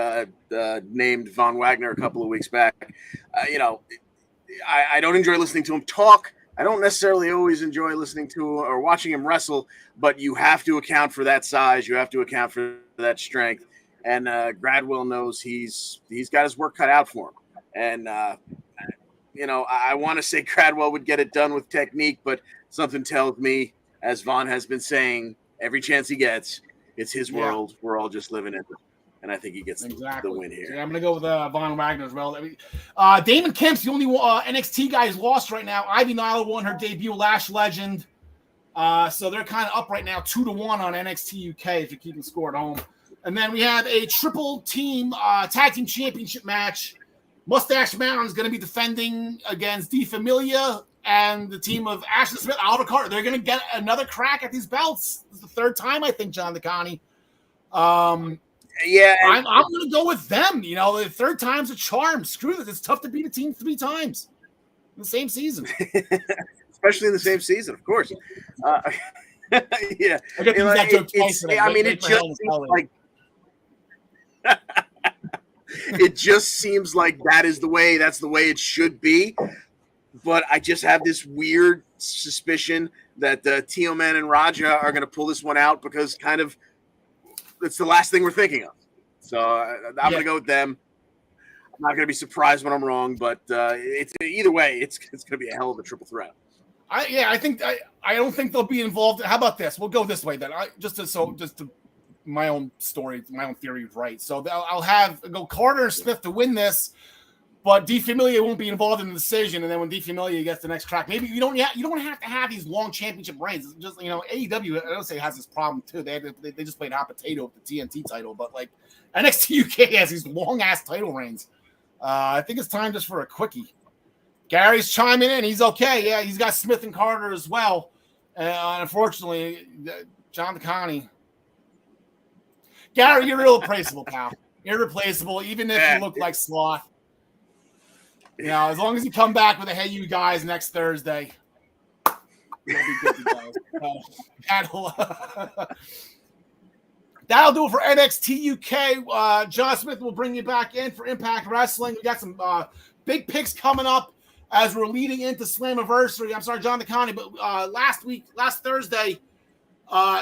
named Von Wagner a couple of weeks back. I don't enjoy listening to him talk. I don't necessarily always enjoy listening to or watching him wrestle, but you have to account for that size. You have to account for that strength. And Gradwell knows he's got his work cut out for him. And, I want to say Gradwell would get it done with technique, but something tells me, as Von has been saying, every chance he gets, it's his world. We're all just living in it. And I think he gets the win here. Yeah, I'm going to go with Von Wagner as well. I mean, Damon Kemp's the only NXT guy who's lost right now. Ivy Nile won her debut, Lash Legend. So they're kind of up right now, 2-1 on NXT UK if you're keeping score at home. And then we have a triple team tag team championship match. Mustache Mountain's going to be defending against De Familia and the team of Ashton Smith, Oliver Carter. They're going to get another crack at these belts. This is the 3rd time, I think, John Nicani. Yeah, I'm going to go with them. The 3rd time's a charm. Screw this. It's tough to beat a team 3 times in the same season. Especially in the same season, of course. Yeah. It just seems like that's the way it should be. But I just have this weird suspicion that Tio Man and Raja are going to pull this one out because kind of it's the last thing we're thinking of. So I'm going to go with them. I'm not going to be surprised when I'm wrong, but it's either way, it's going to be a hell of a triple threat. I don't think they'll be involved. How about this? We'll go this way then. Just to my own story, my own theory is right. So I'll go Carter and Smith to win this, but DeFamilia won't be involved in the decision. And then when DeFamilia gets the next track, maybe you don't have to have these long championship reigns. It's just, AEW, I don't say has this problem too. They just played hot potato with the TNT title, but like NXT UK has these long ass title reigns. I think it's time just for a quickie. Gary's chiming in. He's okay. Yeah, he's got Smith and Carter as well. Unfortunately, John DeConnie. Gary, you're irreplaceable, pal. Irreplaceable, even if you look like sloth. As long as you come back with a "Hey, you guys" next Thursday, you'll be good to go. That'll do it for NXT UK. John Smith will bring you back in for Impact Wrestling. We got some big picks coming up as we're leading into Slammiversary. I'm sorry, John DeConnie, but last Thursday,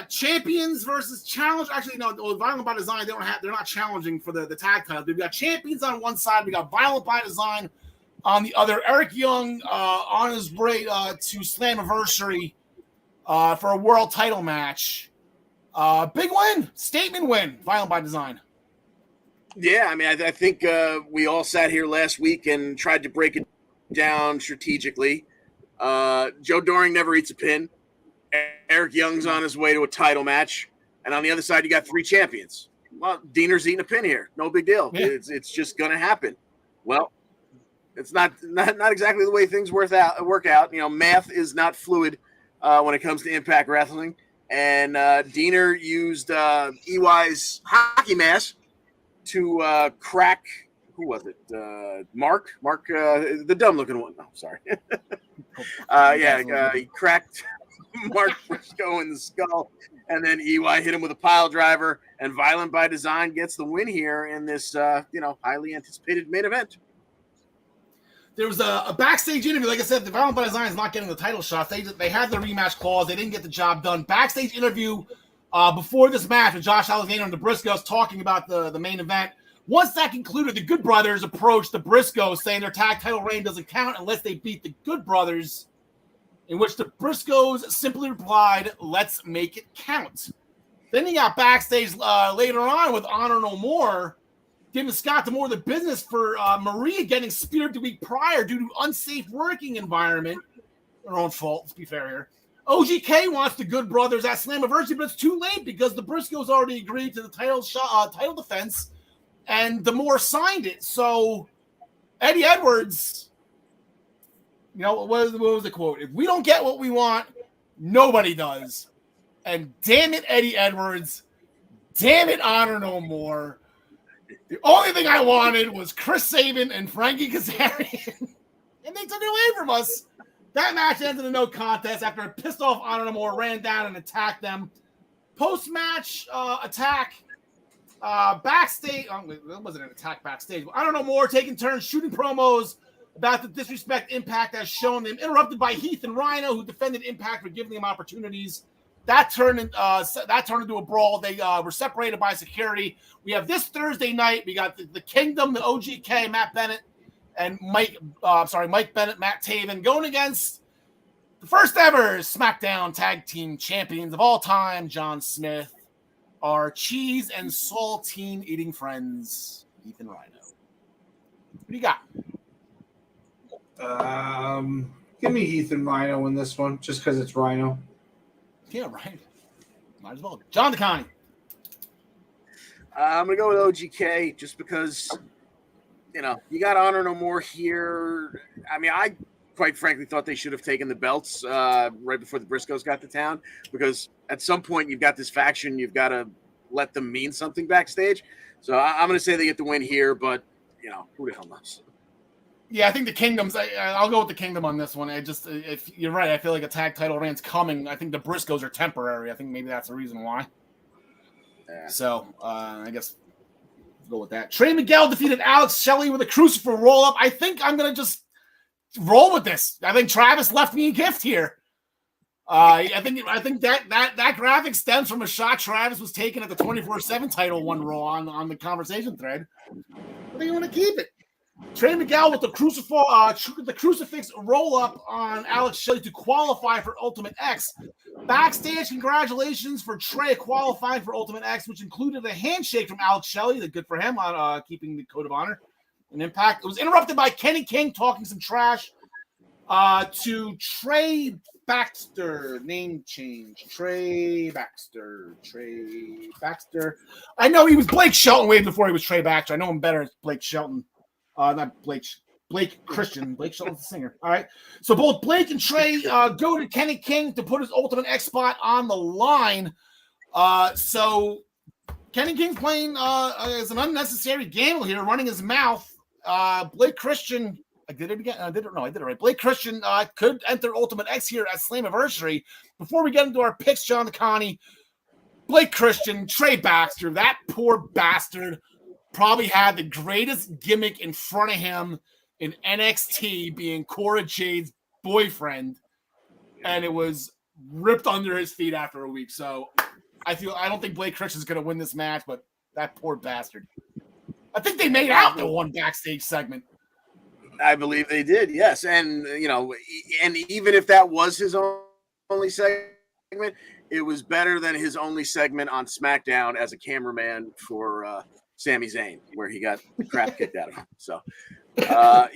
champions versus challenge. Actually, no, Violent by Design, they're not challenging for the tag title. We got champions on one side, we got Violent by Design on the other. Eric Young on his way to Slammiversary for a world title match. Big win, statement win, Violent by Design. Yeah, I mean, I think we all sat here last week and tried to break it down strategically. Joe Doring never eats a pin. Eric Young's on his way to a title match, and on the other side, you got 3 champions. Well, Diener's eating a pin here. No big deal. Yeah. It's just going to happen. Well, it's not exactly the way things work out. Math is not fluid when it comes to Impact Wrestling, and Diener used EY's hockey mask to crack. Who was it? Mark, the dumb-looking one. Oh, sorry. He cracked Mark Briscoe in the skull, and then EY hit him with a pile driver, and Violent by Design gets the win here in this, highly anticipated main event. There was a backstage interview. Like I said, the Violent by Design is not getting the title shots. They had the rematch clause. They didn't get the job done. Backstage interview before this match with Josh Alexander and the Briscoes talking about the main event. Once that concluded, the Good Brothers approached the Briscoes saying their tag title reign doesn't count unless they beat the Good Brothers, in which the Briscoes simply replied, "Let's make it count." Then he got backstage later on with Honor No More, giving Scott D'Amore the business for Maria getting speared the week prior due to unsafe working environment. Their own fault, let's be fair here. OGK wants the Good Brothers at Slammiversary, but it's too late because the Briscoes already agreed to the title defense, and D'Amore signed it. So Eddie Edwards, what was the quote? If we don't get what we want, nobody does. And damn it, Eddie Edwards. Damn it, Honor No More. The only thing I wanted was Chris Sabin and Frankie Kazarian. And they took it away from us. That match ended in no contest after a pissed off Honor No More ran down and attacked them. Post-match attack backstage. That wasn't an attack backstage. But Honor No More taking turns shooting promos about the disrespect Impact has shown them, interrupted by Heath and Rhino, who defended Impact for giving them opportunities. That turned into a brawl. They were separated by security. We have this Thursday night. We got the Kingdom, the OGK, Matt Bennett, and Mike Bennett, Matt Taven going against the first ever SmackDown Tag Team Champions of all time, John Smith, our cheese and saltine eating friends, Heath and Rhino. What do you got? Give me Heath and Rhino in this one, just because it's Rhino. Yeah, right. Might as well. John DeConnie. I'm going to go with OGK just because, you got Honor No More here. I mean, I quite frankly thought they should have taken the belts right before the Briscoes got to town, because at some point you've got this faction, you've got to let them mean something backstage. So I'm going to say they get the win here, but, who the hell knows? Yeah, I think the Kingdoms. I'll go with the Kingdom on this one. If you're right, I feel like a tag title reign's coming. I think the Briscoes are temporary. I think maybe that's the reason why. Yeah. So I guess we'll go with that. Trey Miguel defeated Alex Shelley with a crucifer roll up. I think I'm gonna just roll with this. I think Travis left me a gift here. I think that graphic stems from a shot Travis was taking at the 24/7 title one Raw on the conversation thread. I think you want to keep it. Trey Miguel with the crucifix roll up on Alex Shelley to qualify for Ultimate X. Backstage, congratulations for Trey qualifying for Ultimate X, which included a handshake from Alex Shelley. Good for him on keeping the code of honor and Impact. It was interrupted by Kenny King talking some trash to Trey Baxter. Name change. Trey Baxter. I know he was Blake Shelton way before he was Trey Baxter. I know him better as Blake Shelton. Not Blake Christian. Blake Shelton's the singer. All right. So both Blake and Trey go to Kenny King to put his Ultimate X spot on the line. So Kenny King's playing as an unnecessary gamble here, running his mouth. Blake Christian, I did it again. I did it right. Blake Christian could enter Ultimate X here at Slammiversary. Before we get into our picks, John DeConnie, Blake Christian, Trey Baxter, that poor bastard probably had the greatest gimmick in front of him in NXT, being Cora Jade's boyfriend, and it was ripped under his feet after a week. So I don't think Blake Christian's going to win this match, but that poor bastard. I think they made out the one backstage segment. I believe they did, yes. And, and even if that was his only segment, it was better than his only segment on SmackDown as a cameraman for Sami Zayn, where he got the crap kicked out of him. So, I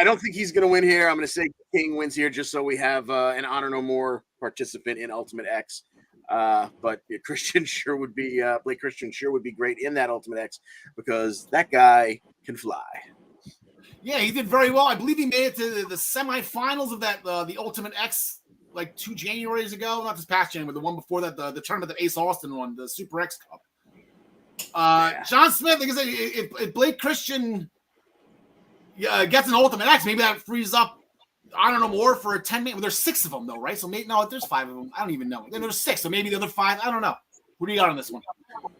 don't think he's going to win here. I'm going to say King wins here just so we have an Honor No More participant in Ultimate X. But Blake Christian sure would be great in that Ultimate X because that guy can fly. Yeah, he did very well. I believe he made it to the semifinals of that the Ultimate X like 2 Januaries ago. Not this past January, but the one before that, the tournament that Ace Austin won, the Super X Cup. John Smith, like I said, if Blake Christian gets an Ultimate X, maybe that frees up, I don't know, more for a 10-minute. Well, there's 6 of them, though, right? So maybe, no, there's 5 of them. I don't even know. Then there's 6, so maybe the other 5. I don't know. Who do you got on this one?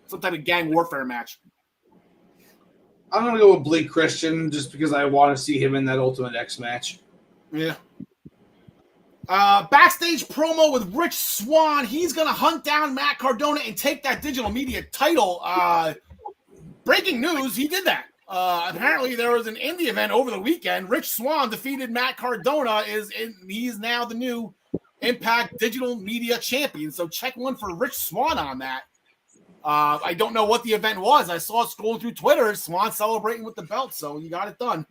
Some type of gang warfare match. I'm going to go with Blake Christian just because I want to see him in that Ultimate X match. Yeah. Backstage promo with Rich Swann. He's going to hunt down Matt Cardona and take that digital media title. Breaking news, he did that. Apparently there was an indie event over the weekend. Rich Swann defeated Matt Cardona. He's now the new Impact Digital Media Champion. So check one for Rich Swann on that. I don't know what the event was. I saw it scrolling through Twitter. Swann celebrating with the belt, so you got it done.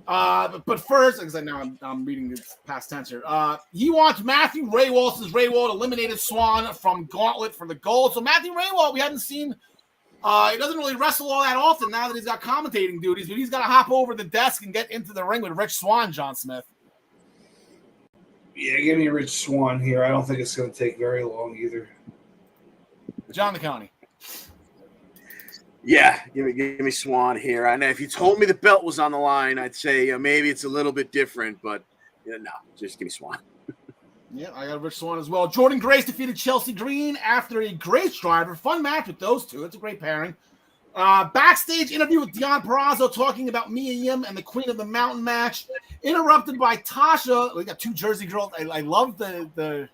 But first, because I know I'm reading this past tense here. He wants Matthew Raywald, since Raywald eliminated Swann from Gauntlet for the gold. So Matthew Raywald, we haven't seen. He doesn't really wrestle all that often now that he's got commentating duties, but he's got to hop over the desk and get into the ring with Rich Swann, John Smith. Yeah, give me Rich Swann here. I don't think it's going to take very long either. John DeConnie. Yeah, give me Swann here. I know if you told me the belt was on the line, I'd say maybe it's a little bit different, but no, just give me Swann. Yeah, I got Rich Swann as well. Jordan Grace defeated Chelsea Green after a Grace driver. Fun match with those two. It's a great pairing. Backstage interview with Deonna Purrazzo talking about Mia Yim and the Queen of the Mountain match. Interrupted by Tasha. We got 2 Jersey girls. I love the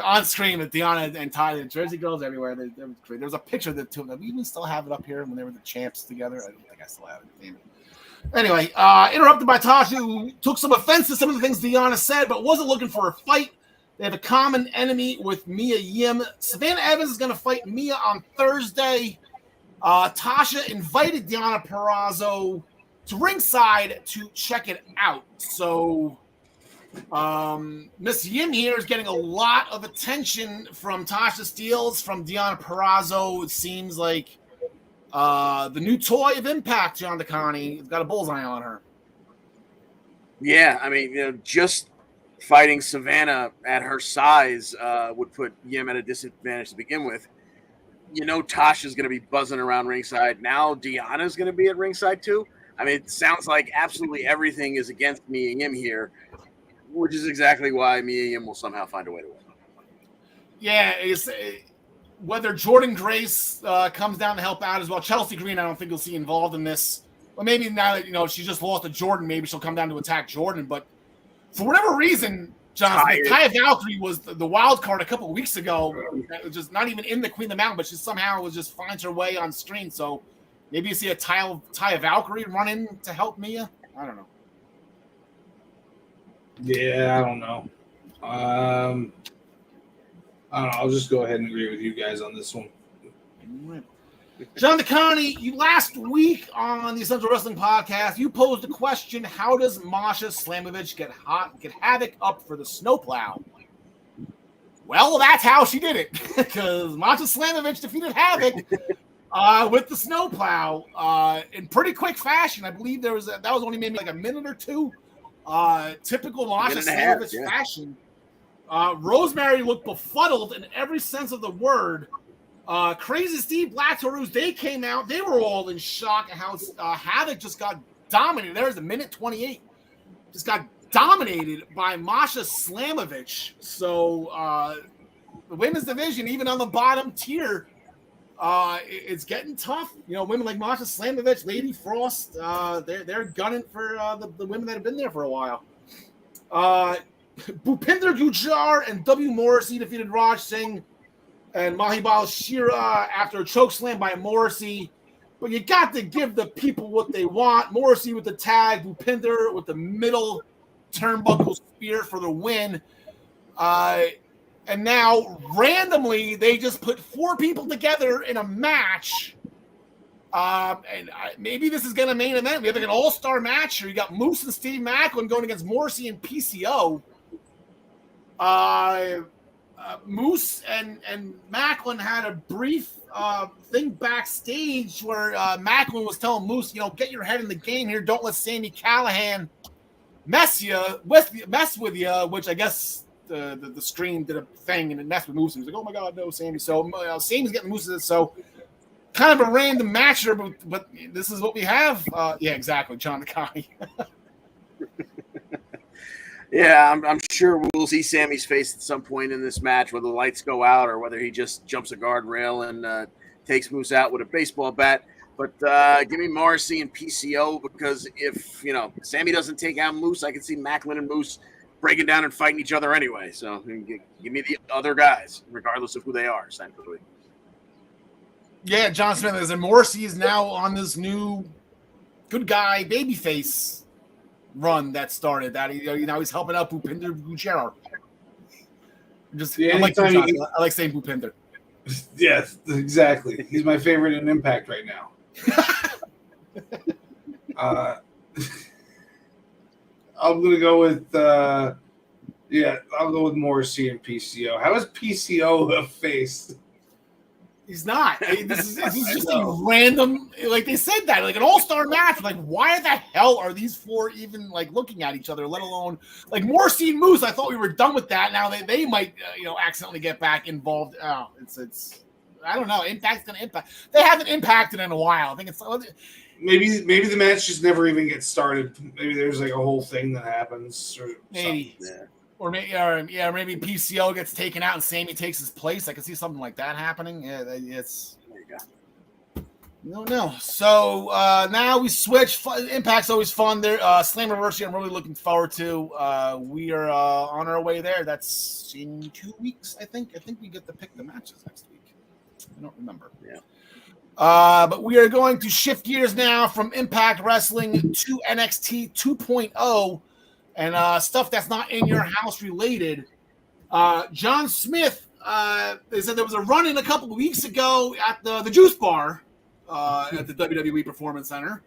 on screen with Deonna and Ty, the Jersey girls everywhere. They were great. There was a picture of the two of them. We even still have it up here when they were the champs together. I don't think I still have it. Anyway, interrupted by Tasha, who took some offense to some of the things Deonna said, but wasn't looking for a fight. They have a common enemy with Mia Yim. Savannah Evans is going to fight Mia on Thursday. Tasha invited Deonna Purrazzo to ringside to check it out. So Miss Yim here is getting a lot of attention from Tasha Steelz, from Deonna Purrazzo. It seems like the new toy of Impact, John DeConnie, has got a bullseye on her. Yeah, I mean, just fighting Savannah at her size would put Yim at a disadvantage to begin with. Tasha's going to be buzzing around ringside. Now Deonna's going to be at ringside too. I mean, it sounds like absolutely everything is against Mia Yim here, which is exactly why Mia Yim will somehow find a way to win. Yeah, whether Jordan Grace comes down to help out as well. Chelsea Green, I don't think you'll see involved in this. Well, maybe now that she just lost to Jordan, maybe she'll come down to attack Jordan. But for whatever reason, John, Taya Valkyrie was the wild card a couple of weeks ago. Just not even in the Queen of the Mountain, but she somehow just finds her way on screen. So Maybe you see a Taya Valkyrie run in to help Mia. I don't know. Yeah, I don't know. I don't know. I'll just go ahead and agree with you guys on this one. John DeConnie, you last week on the Essential Wrestling Podcast, you posed the question: how does Masha Slamovich get Havoc up for the snowplow? Well, that's how she did it, because Masha Slamovich defeated Havoc with the snowplow in pretty quick fashion. I believe that was only maybe like a minute or two. Typical Masha Slamovich fashion. Rosemary looked befuddled in every sense of the word. Crazy Steve, Black Taurus, they came out. They were all in shock at how Havoc just got dominated. There's a minute 28. Just got dominated by Masha Slamovich. So the women's division, even on the bottom tier, it's getting tough. You know, women like Masha Slamovich, Lady Frost, they're gunning for the women that have been there for a while. Bhupinder Gujjar and W. Morrissey defeated Raj Singh and Mahibal Shira after a choke slam by Morrissey. But you got to give the people what they want. Morrissey with the tag, Bhupinder with the middle turnbuckle spear for the win. And now, randomly, they just put 4 people together in a match. Maybe this is going to main event. We have like an all-star match. Or you got Moose and Steve Macklin going against Morrissey and PCO. Moose and Macklin had a brief thing backstage where Macklin was telling Moose, you know, get your head in the game here. Don't let Sami Callihan mess with you, which I guess the screen did a thing and it messed with Moose. He was like, oh my God, no, Sami. So Sami's getting Moose. So kind of a random match, but this is what we have. Yeah, exactly. John DeConnie. Yeah, I'm sure we'll see Sami's face at some point in this match, whether the lights go out or whether he just jumps a guardrail and takes Moose out with a baseball bat. But give me Morrissey and PCO, because if, you know, Sami doesn't take out Moose, I can see Macklin and Moose breaking down and fighting each other anyway. So give me the other guys, regardless of who they are, essentially. Yeah, John Smith is, and Morrissey is now on this new good guy babyface run that started. That he's helping out Bhupinder Gujjar. I like saying Bhupinder. Yes, exactly. He's my favorite in Impact right now. I'm gonna go with I'll go with Morrissey and PCO. How is PCO a face? He's not. This is just a random, like they said that, like an all-star match. Like, why the hell are these 4 even like looking at each other, let alone like Morrissey and Moose? I thought we were done with that. Now they might accidentally get back involved. Oh, it's I don't know. Impact's gonna impact. They haven't impacted in a while. I think it's maybe the match just never even gets started. Maybe there's like a whole thing that happens, or maybe. Yeah. Or maybe PCO gets taken out and Sami takes his place. I can see something like that happening. Yeah, it's there you go. No. So now we switch. Impact's always fun. There, Slammiversary, I'm really looking forward to. We are on our way there. That's in 2 weeks, I think. I think we get to pick the matches next week. I don't remember. Yeah. But we are going to shift gears now from Impact Wrestling to NXT 2.0. And stuff that's not in your house related. John Smith, they said there was a run-in a couple of weeks ago at the Juice Bar at the WWE Performance Center,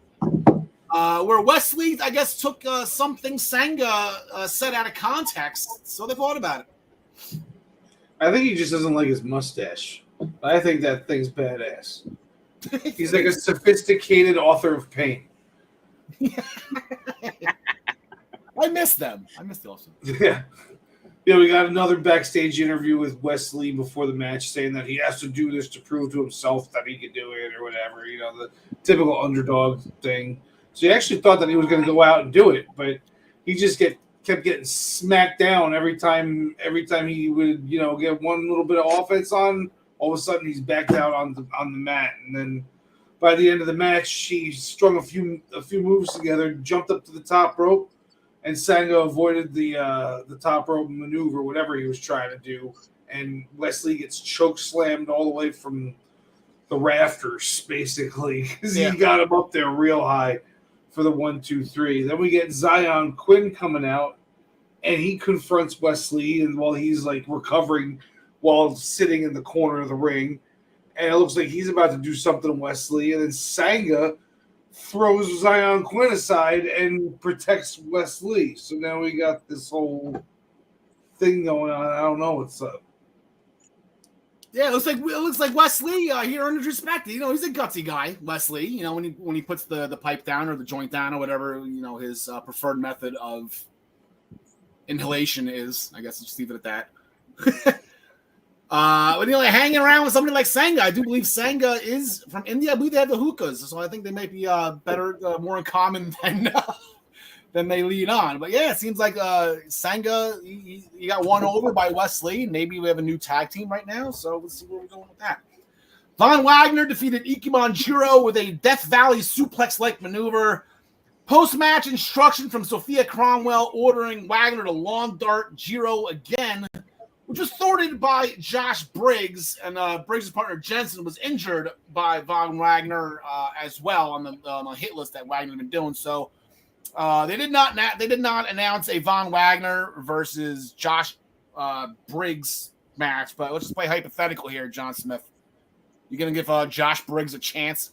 where Wesley, I guess, took something Sangha said out of context, so they thought about it. I think he just doesn't like his mustache. I think that thing's badass. He's like a sophisticated author of pain. I miss them. I miss the Austin. Yeah. We got another backstage interview with Wesley before the match saying that he has to do this to prove to himself that he can do it or whatever, the typical underdog thing. So he actually thought that he was going to go out and do it, but he just kept getting smacked down every time he would, get one little bit of offense on. All of a sudden he's backed out on the mat, and then by the end of the match, he strung a few moves together, jumped up to the top rope, and Sangha avoided the top rope maneuver, whatever he was trying to do, and Wesley gets choke slammed all the way from rafters, basically, because Yeah. he got him up there real high for the 1, 2, 3. Then we get Zion Quinn coming out, and he confronts Wesley, and while he's like recovering while sitting in the corner of the ring, and it looks like he's about to do something to Wesley, and then Sanga throws Zion Quinn aside and protects Wesley. So now we got this whole thing going on. I don't know what's up. Yeah, it looks like Wesley he earned his respect. You know, he's a gutsy guy, Wesley. You know, when he puts the pipe down or the joint down or whatever, you know, his preferred method of inhalation is. I guess I'll just leave it at that. But you know, like, hanging around with somebody like Sanga, I do believe Sanga is from India. I believe they have the hookahs, so I think they might be better, more in common than they lead on. But yeah, it seems like Sanga he got won over by Wesley. Maybe we have a new tag team right now, so let's see where we're going with that. Von Wagner defeated Ikemen Jiro with a Death Valley suplex-like maneuver. Post-match instruction from Sophia Cromwell ordering Wagner to long dart Jiro again, which was thwarted by Josh Briggs, and Briggs' partner Jensen was injured by Von Wagner as well on the hit list that Wagner had been doing. So they did not announce a Von Wagner versus Josh Briggs match, but let's just play hypothetical here, John Smith. You gonna give Josh Briggs a chance?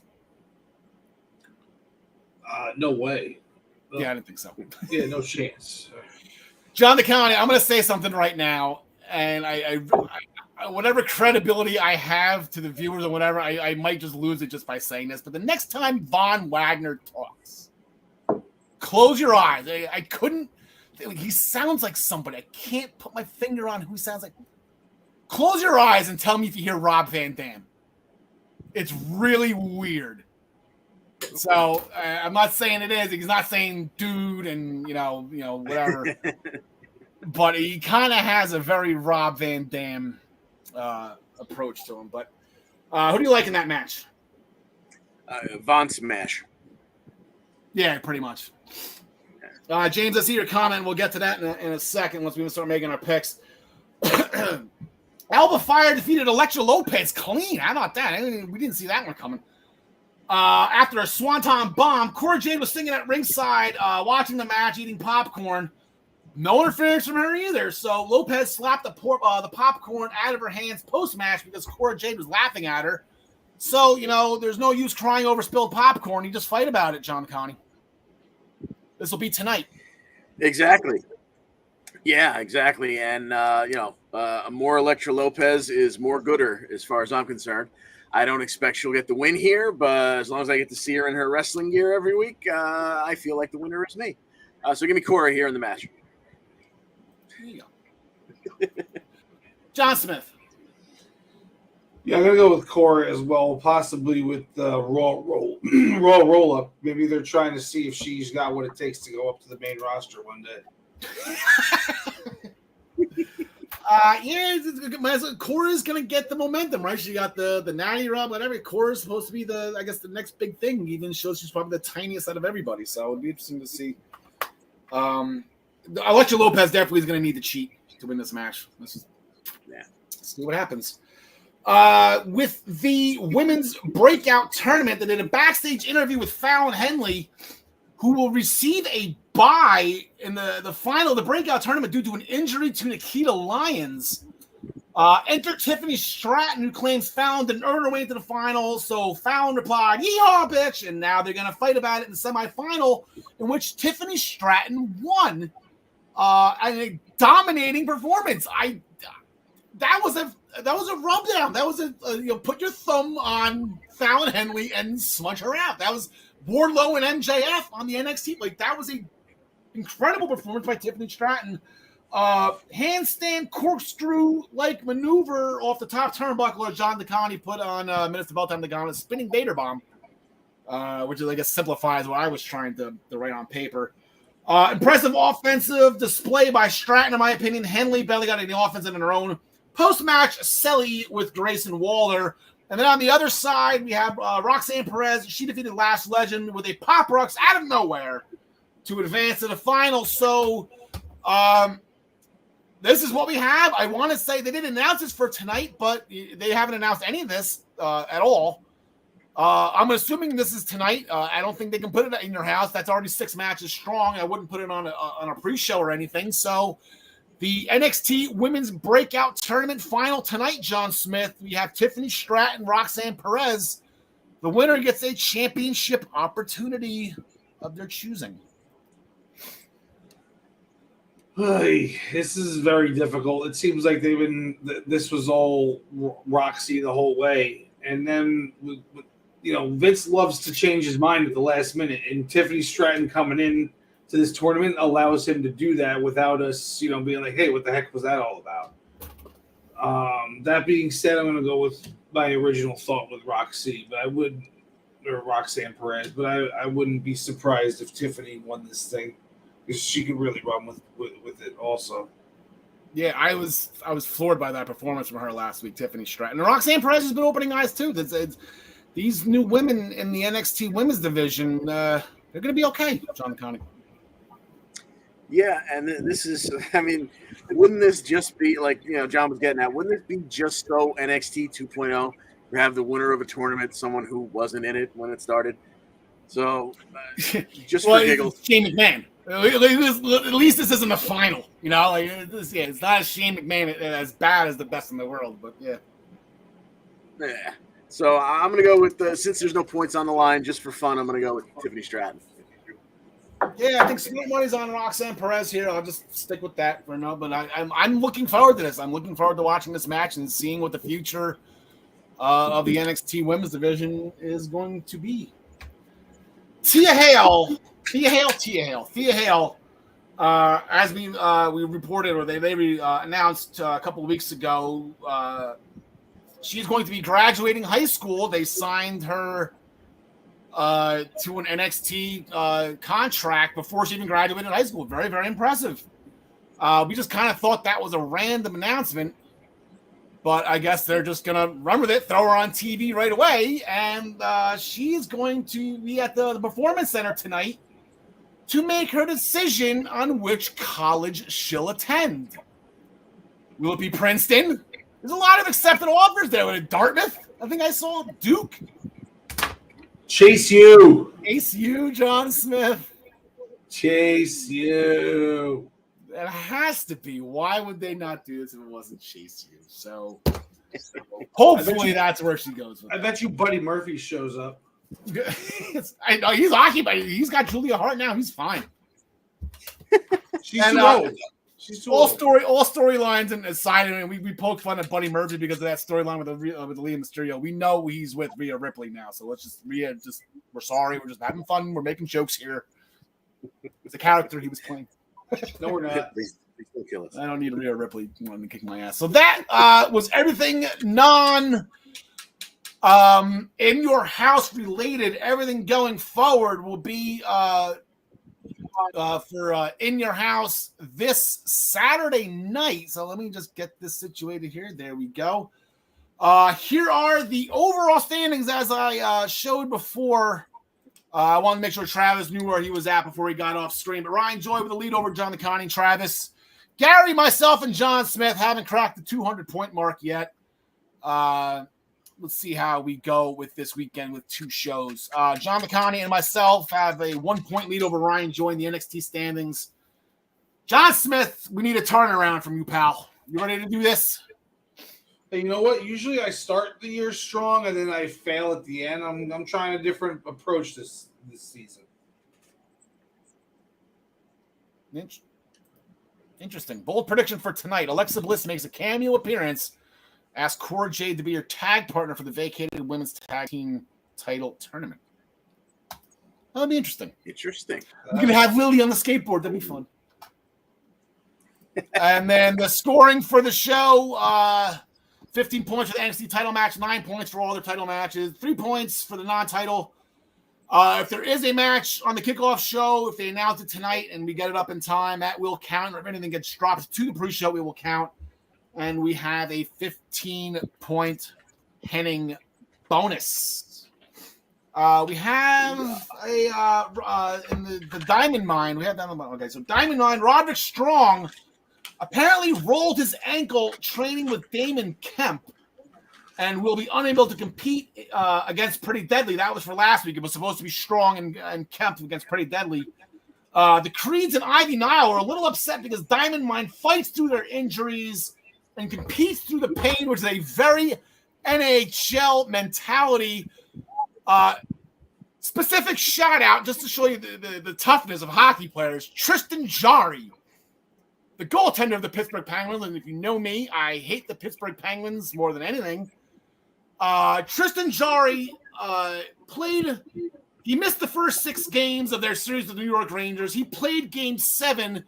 No way. Yeah, I didn't think so. Yeah, no chance. John DeCounty, I'm gonna say something right now. And I whatever credibility I have to the viewers or whatever, I might just lose it just by saying this. But the next time Von Wagner talks, close your eyes. I couldn't. He sounds like somebody. I can't put my finger on who he sounds like. Close your eyes and tell me if you hear Rob Van Dam. It's really weird. So I'm not saying it is. He's not saying dude and you know whatever. But he kind of has a very Rob Van Dam approach to him. But who do you like in that match? Von Smash. Yeah, pretty much. James, I see your comment. We'll get to that in a second once we start making our picks. Alba Fire defeated Elektra Lopez clean. How about that? We didn't see that one coming. After a Swanton bomb, Cora Jade was sitting at ringside watching the match, eating popcorn. No interference from her either. So Lopez slapped the popcorn out of her hands post-match because Cora Jade was laughing at her. So, you know, there's no use crying over spilled popcorn. You just fight about it, John Connie. This will be tonight. Exactly. Yeah, exactly. And, more Elektra Lopez is more gooder as far as I'm concerned. I don't expect she'll get the win here, but as long as I get to see her in her wrestling gear every week, I feel like the winner is me. So give me Cora here in the match. There you go. John Smith. Yeah, I'm gonna go with Cora as well, possibly with the Raw roll up. Maybe they're trying to see if she's got what it takes to go up to the main roster one day. Cora's gonna get the momentum, right? She got the natty rub, whatever. Cora's supposed to be the next big thing. Even shows she's probably the tiniest out of everybody. So it'd be interesting to see. Elektra Lopez definitely is going to need to cheat to win this match. Let's see what happens. With the women's breakout tournament, they did a backstage interview with Fallon Henley, who will receive a bye in the final of the breakout tournament due to an injury to Nikita Lyons. Enter Tiffany Stratton, who claims Fallon didn't earn her way into the final. So Fallon replied, "Yeehaw, bitch!" And now they're going to fight about it in the semifinal, in which Tiffany Stratton won a dominating performance. That was a rub down. That was put your thumb on Fallon Henley and smudge her out. That was Wardlow and MJF on the NXT. Like, that was a incredible performance by Tiffany Stratton. Handstand corkscrew like maneuver off the top turnbuckle. John DeConnie put on Minutes to Bell Time DeConnie, spinning Vader bomb, which is, I guess, simplifies what I was trying to write on paper. Impressive offensive display by Stratton, in my opinion. Henley barely got any offense in her own. Post-match, Selly with Grayson Waller. And then on the other side, we have Roxanne Perez. She defeated Lash Legend with a Pop Rocks out of nowhere to advance to the final. So, this is what we have. I want to say they didn't announce this for tonight, but they haven't announced any of this at all. I'm assuming this is tonight. I don't think they can put it in your house. That's already 6 matches strong. I wouldn't put it on a pre-show or anything. So the NXT Women's Breakout Tournament final tonight, John Smith. We have Tiffany Stratton, Roxanne Perez. The winner gets a championship opportunity of their choosing. This is very difficult. It seems like this was all Roxy the whole way. And then, Vince loves to change his mind at the last minute. And Tiffany Stratton coming in to this tournament allows him to do that without us, being like, hey, what the heck was that all about? That being said, I'm going to go with my original thought with Roxanne Perez, but I wouldn't be surprised if Tiffany won this thing because she could really run with it also. Yeah, I was floored by that performance from her last week, Tiffany Stratton. And Roxanne Perez has been opening eyes too. These new women in the NXT women's division, they're going to be okay, John Connie. Yeah, and this is, wouldn't this just be like, John was getting at, wouldn't this be just so NXT 2.0? We have the winner of a tournament, someone who wasn't in it when it started. So, just for giggles. Shane McMahon. At least this isn't the final, it's not Shane McMahon as bad as the best in the world, but yeah. Yeah. So I'm going to go with, since there's no points on the line, just for fun, I'm going to go with Tiffany Stratton. Yeah, I think smart money's on Roxanne Perez here. I'll just stick with that for now. But I'm looking forward to this. I'm looking forward to watching this match and seeing what the future of the NXT Women's Division is going to be. Thea Hale, as we reported, or they announced a couple of weeks ago, she's going to be graduating high school. They signed her to an NXT contract before she even graduated high school. Very, very impressive. We just kind of thought that was a random announcement, but I guess they're just going to run with it, throw her on TV right away, and she's going to be at the Performance Center tonight to make her decision on which college she'll attend. Will it be Princeton? There's a lot of accepted offers there. With Dartmouth, I think I saw Duke. Chase U, John Smith. Chase U. It has to be. Why would they not do this if it wasn't Chase U? So hopefully that's where she goes. I bet you Buddy Murphy shows up. I know he's occupied. He's got Julia Hart now. He's fine. She's too old. She's too old. All storylines and aside, and we poke fun at Buddy Murphy because of that storyline with Leah Mysterio. We know he's with Rhea Ripley now, so let's just we're sorry. We're just having fun. We're making jokes here. It's a character he was playing. No, we're not. They still kill us. I don't need Rhea Ripley wanting to kick my ass. So that was everything in your house related. Everything going forward will be for in your house this Saturday night. So let me just get this situated here. There we go. Here are the overall standings as I showed before. I wanted to make sure Travis knew where he was at before he got off screen. But Ryan Joy with the lead over John Connie, Travis. Gary, myself, and John Smith haven't cracked the 200-point mark yet. Let's see how we go with this weekend with 2 shows. John McConney and myself have a 1-point lead over Ryan Joy in the NXT standings. John Smith, we need a turnaround from you, pal. You ready to do this? Hey, you know what? Usually I start the year strong and then I fail at the end. I'm trying a different approach this season. Interesting. Bold prediction for tonight. Alexa Bliss makes a cameo appearance. Ask Cora Jade to be your tag partner for the vacated women's tag team title tournament. That'll be interesting. Interesting. You can have Lily on the skateboard. That'd be fun. And then the scoring for the show, 15 points for the NXT title match, 9 points for all other title matches, 3 points for the non-title. If there is a match on the kickoff show, if they announce it tonight and we get it up in time, that will count. Or if anything gets dropped to the pre-show, it will count. And we have a 15-point Henning bonus. We have in the Diamond Mine. We have Diamond Mine. Okay, so Diamond Mine, Roderick Strong apparently rolled his ankle training with Damon Kemp. and will be unable to compete against Pretty Deadly. That was for last week. It was supposed to be Strong and Kemp against Pretty Deadly. The Creeds and Ivy Nile are a little upset because Diamond Mine fights through their injuries and competes through the pain, which is a very NHL mentality. Specific shout out, just to show you the toughness of hockey players, Tristan Jarry, the goaltender of the Pittsburgh Penguins. And if you know me, I hate the Pittsburgh Penguins more than anything. Tristan Jarry he missed the first 6 games of their series with the New York Rangers. He played game 7.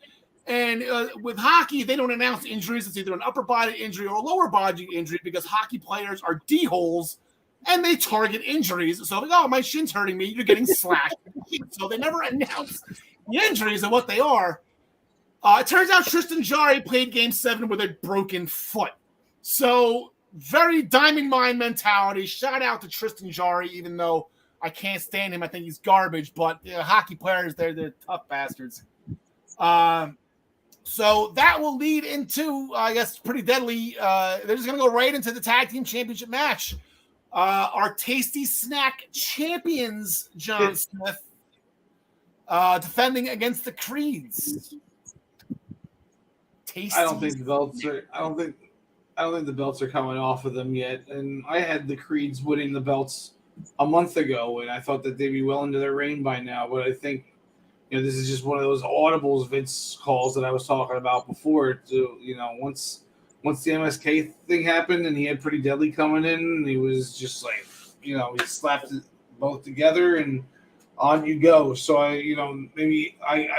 And with hockey, they don't announce injuries. It's either an upper body injury or a lower body injury because hockey players are D-holes and they target injuries. So, like, oh, my shin's hurting me. You're getting slashed. So they never announce the injuries and what they are. It turns out Tristan Jarry played game 7 with a broken foot. So very Diamond Mine mentality. Shout out to Tristan Jarry, even though I can't stand him. I think he's garbage. But hockey players, they're tough bastards. So that will lead into, I guess, Pretty Deadly. They're just going to go right into the tag team championship match. Our Tasty Snack champions, John Smith, defending against the Creeds. Tasty. I don't think the belts are. I don't think the belts are coming off of them yet. And I had the Creeds winning the belts a month ago, and I thought that they'd be well into their reign by now. But I think, this is just one of those audibles Vince calls that I was talking about before. To once the MSK thing happened and he had Pretty Deadly coming in, and he was just like, he slapped it both together and on you go. So I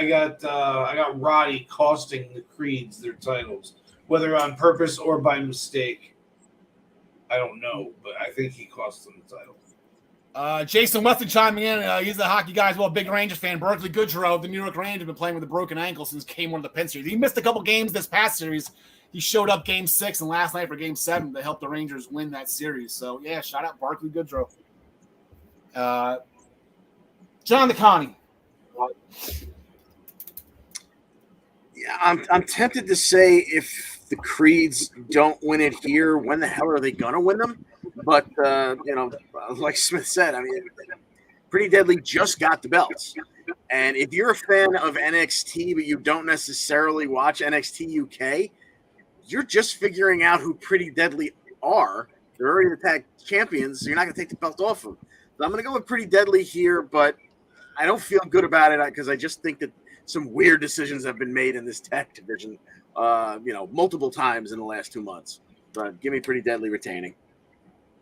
got Roddy costing the Creeds their titles, whether on purpose or by mistake. I don't know, but I think he cost them the title. Jason Weston chiming in. He's a hockey guy as well, big Rangers fan. Berkeley Goodrow of the New York Rangers have been playing with a broken ankle since game 1 of the Penn series. He missed a couple games this past series. He showed up game 6 and last night for game 7 to help the Rangers win that series. So, yeah, shout out Berkeley Goodrow. John DeConnie. Yeah, I'm tempted to say if the Creeds don't win it here, when the hell are they going to win them? But, like Smith said, Pretty Deadly just got the belts. And if you're a fan of NXT, but you don't necessarily watch NXT UK, you're just figuring out who Pretty Deadly are. They're already the tag champions, so you're not going to take the belt off them. So I'm going to go with Pretty Deadly here, but I don't feel good about it because I just think that some weird decisions have been made in this tag division, multiple times in the last 2 months. But give me Pretty Deadly retaining.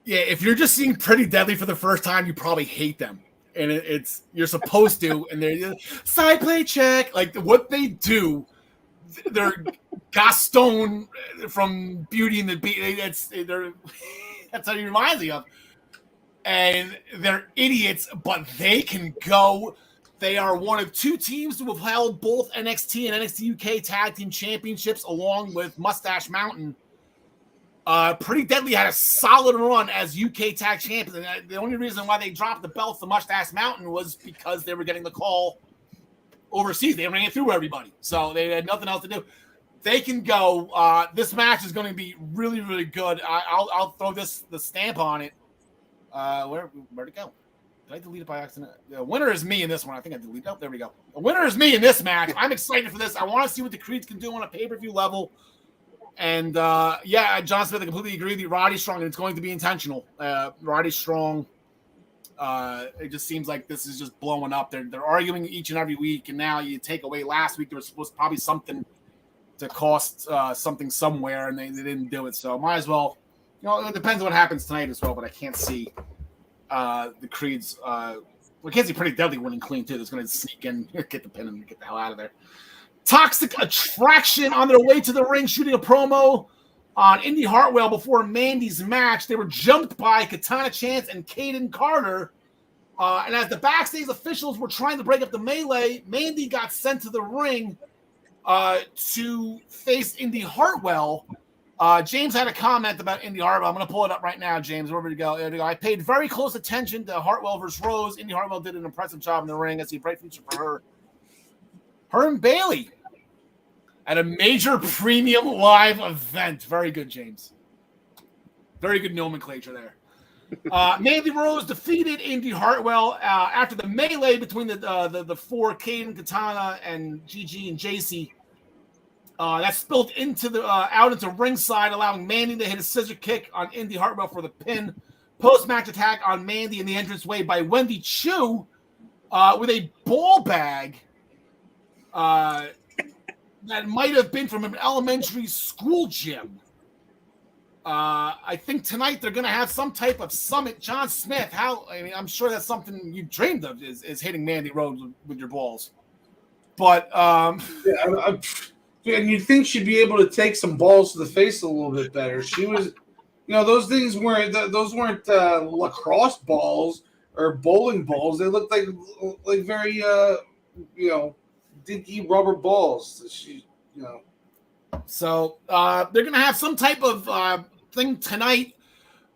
Yeah, if you're just seeing Pretty Deadly for the first time, you probably hate them. And it's you're supposed to, and they're side play check. Like what they do, they're Gaston from Beauty and the Beast. That's how he reminds me of. And they're idiots, but they can go. They are one of 2 teams to have held both NXT and NXT UK Tag Team Championships, along with Mustache Mountain. Pretty Deadly had a solid run as UK Tag Champions. And the only reason why they dropped the belts to Mustache Mountain was because they were getting the call overseas. They ran it through everybody. So they had nothing else to do. They can go. This match is going to be really, really good. I'll throw the stamp on it. Where'd it go? Did I delete it by accident? The winner is me in this one. I think I deleted it. Oh, there we go. The winner is me in this match. I'm excited for this. I want to see what the Creeds can do on a pay-per-view level. And, John Smith, I completely agree with you. Roddy's strong, and it's going to be intentional. Roddy's strong. It just seems like this is just blowing up. They're arguing each and every week, and now you take away last week. There was supposed to probably something to cost something somewhere, and they didn't do it. So might as well. It depends on what happens tonight as well, but I can't see the Creeds. We can't see Pretty Deadly winning clean, too. That's going to sneak in, get the pin, and get the hell out of there. Toxic Attraction on their way to the ring, shooting a promo on Indy Hartwell before Mandy's match. They were jumped by Katana Chance and Caden Carter. And as the backstage officials were trying to break up the melee, Mandy got sent to the ring to face Indy Hartwell. James had a comment about Indy Hartwell. I'm going to pull it up right now, James. Where we go? There we go. I paid very close attention to Hartwell versus Rose. Indy Hartwell did an impressive job in the ring. I see a bright future for her. Her and Bailey at a major premium live event. Very good, James. Very good nomenclature there. Mandy Rose defeated Indy Hartwell after the melee between the four, Caden, Katana, and Gigi and JC. That spilled into out into ringside, allowing Mandy to hit a scissor kick on Indy Hartwell for the pin. Post-match attack on Mandy in the entranceway by Wendy Chu with a ball bag that might have been from an elementary school gym. I think tonight they're going to have some type of summit. John Smith, I'm sure that's something you dreamed of is hitting Mandy Rose with your balls. But and you'd think she'd be able to take some balls to the face a little bit better. She was, those things weren't lacrosse balls or bowling balls. They looked like very dinky rubber balls. So they're going to have some type of thing tonight.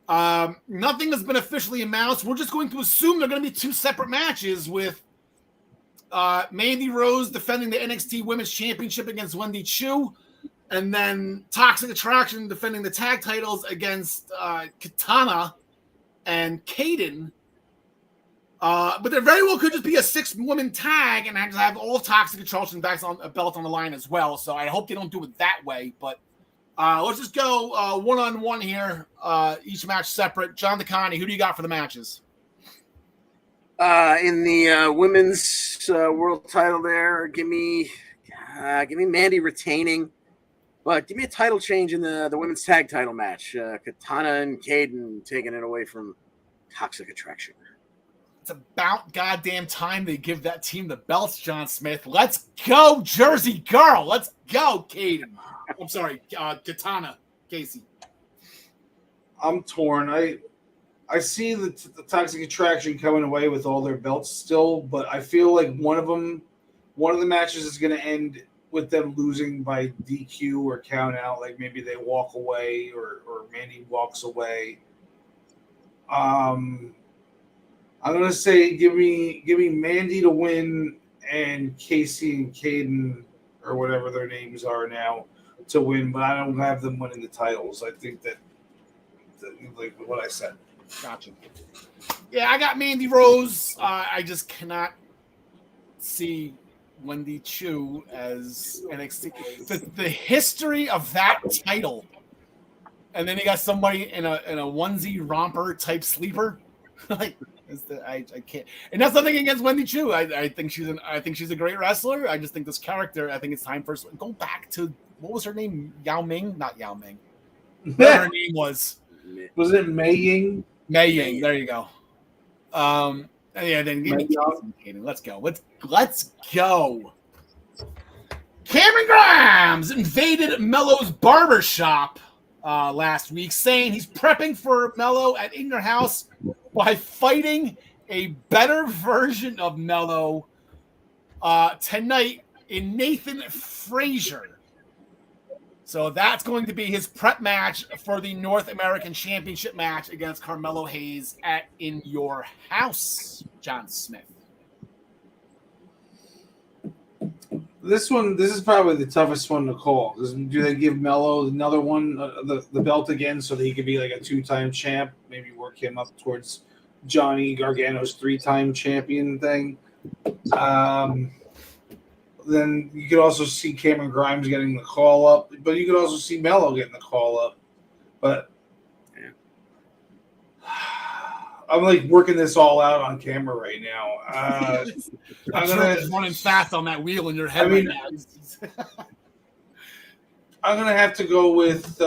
Nothing has been officially announced. We're just going to assume they're going to be two separate matches with Mandy Rose defending the NXT Women's Championship against Wendy Chu, and then Toxic Attraction defending the tag titles against Katana and Caden. But there very well could just be a 6-woman tag and have all Toxic Attraction backs on a belt on the line as well. So I hope they don't do it that way. But let's just go one-on-one here. Each match separate. John DeConnie, who do you got for the matches? In the women's world title there, give me Mandy retaining, but give me a title change in the women's tag title match. Katana and Caden taking it away from Toxic Attraction. It's about goddamn time they give that team the belts, John Smith. Let's go, Jersey girl. Let's go, Caden. I'm sorry, Katana, Casey. I'm torn. I see the Toxic Attraction coming away with all their belts still, but I feel like one of the matches is going to end with them losing by DQ or count out. Like maybe they walk away or Mandy walks away. I'm going to say give me Mandy to win and Casey and Caden or whatever their names are now to win, but I don't have them winning the titles. I think that like what I said. Gotcha. Yeah, I got Mandy Rose. I just cannot see Wendy Chu as NXT. The history of that title, and then you got somebody in a onesie romper type sleeper. Like I can't. And that's nothing against Wendy Chu. I think she's a great wrestler. I just think this character. I think it's time for go back to what was her name? Yao Ming, not Yao Ming. What her name was. Was it Mei Ying? Mei Ying, there you go. Then give me let's go. Let's go. Cameron Grimes invaded Mello's barbershop last week, saying he's prepping for Mello at In Your House by fighting a better version of Mello tonight in Nathan Frazier. So that's going to be his prep match for the North American Championship match against Carmelo Hayes at In Your House, John Smith. This is probably the toughest one to call. Do they give Mello another one, the belt again, so that he could be like a 2-time champ? Maybe work him up towards Johnny Gargano's 3-time champion thing. Then you could also see Cameron Grimes getting the call up, but you could also see Mello getting the call up. But yeah. I'm like working this all out on camera right now. I'm running fast on that wheel in your head right now. I'm gonna have to go with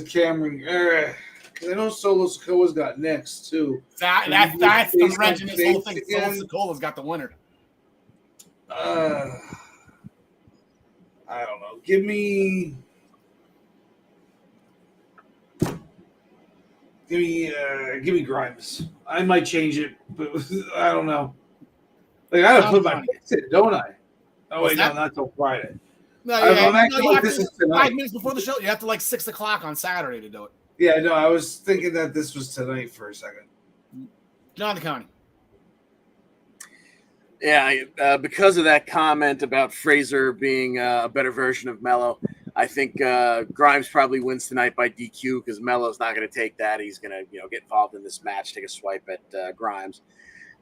Cameron. Because I know Solo Sikoa's got next too. That's the wrench in this whole thing. Solo Sikoa's got the winner. I don't know. Give me Grimes. I might change it, but I don't know. Like I gotta put my picks in, don't I? Oh wait, no, not till Friday. No, this is 5 minutes before the show. You have to 6:00 on Saturday to do it. Yeah, no, I was thinking that this was tonight for a second. John DeConnie. Yeah, because of that comment about Fraser being a better version of Mello, I think Grimes probably wins tonight by DQ because Melo's not going to take that. He's going to, get involved in this match, take a swipe at Grimes.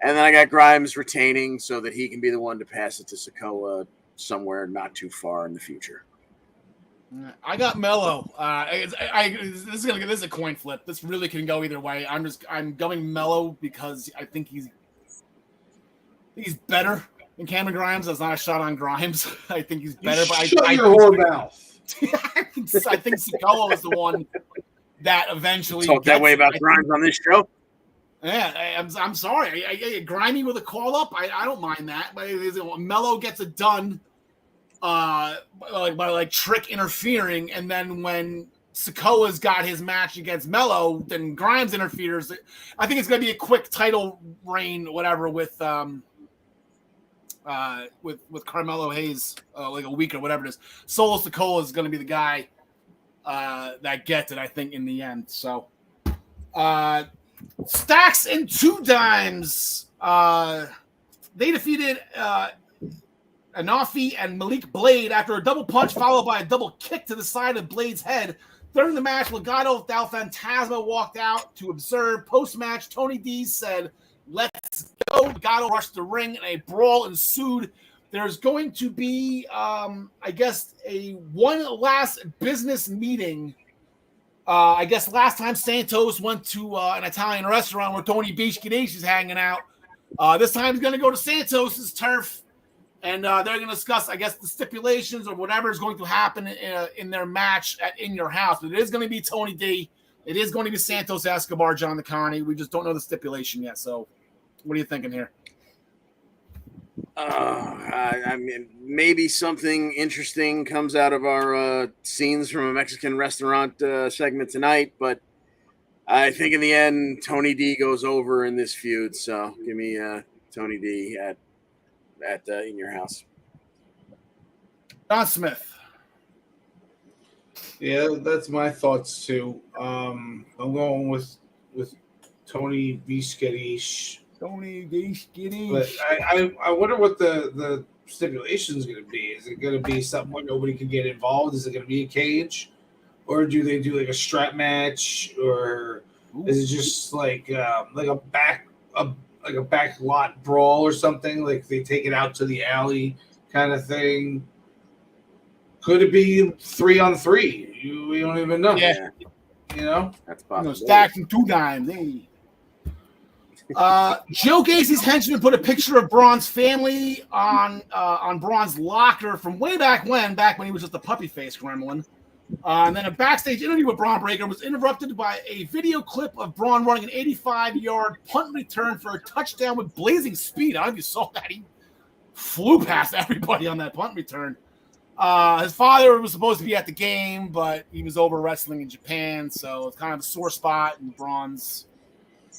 And then I got Grimes retaining so that he can be the one to pass it to Sikoa somewhere not too far in the future. I got Melo. This is a coin flip. This really can go either way. I'm going Melo because I think he's better than Cameron Grimes. That's not a shot on Grimes. I think he's better. But Shut your whore mouth. I think Sikoa is the one that eventually talk that way about Grimes on this show. Yeah, I'm sorry. I grimy with a call up. I don't mind that. But Melo gets it done. By Trick interfering, and then when Sikoa's got his match against Melo, then Grimes interferes. I think it's going to be a quick title reign, whatever, with Carmelo Hayes, like a week or whatever it is. Solo Sikoa is going to be the guy that gets it, I think, in the end. So, Stacks and Two Dimes, they defeated Mehaffy and Malik Blade after a double punch followed by a double kick to the side of Blade's head. During the match, Legado del Fantasma walked out to observe. Post-match, Tony D said, "Let's go." Legado rushed the ring and a brawl ensued. There's going to be, I guess, one last business meeting. I guess last time Santos went to an Italian restaurant where Tony Bish is hanging out. This time he's going to go to Santos's turf. And they're going to discuss, I guess, the stipulations or whatever is going to happen in their match In Your House. But it is going to be Tony D. It is going to be Santos Escobar, John Nicani. We just don't know the stipulation yet. So what are you thinking here? I mean, maybe something interesting comes out of our scenes from a Mexican restaurant segment tonight. But I think in the end, Tony D goes over in this feud. So give me Tony D at In Your House. Don Smith. Yeah, that's my thoughts too. I'm going with Tony Biskedish. Tony Biskedish. But I wonder what the stipulation is going to be. Is it going to be something where nobody can get involved? Is it going to be a cage, or do they do like a strap match, or is it just like a back lot brawl or something, like they take it out to the alley kind of thing? Could it be 3-on-3? We don't even know. Yeah. That's possible. Stacks and Two Dimes. Hey. Joe Gacy's henchman put a picture of Braun's family on Braun's locker from way back when he was just a puppy face gremlin. And then a backstage interview with Braun Breaker was interrupted by a video clip of Braun running an 85-yard punt return for a touchdown with blazing speed. I don't know if you saw that. He flew past everybody on that punt return. His father was supposed to be at the game, but he was over wrestling in Japan, so it's kind of a sore spot in Braun's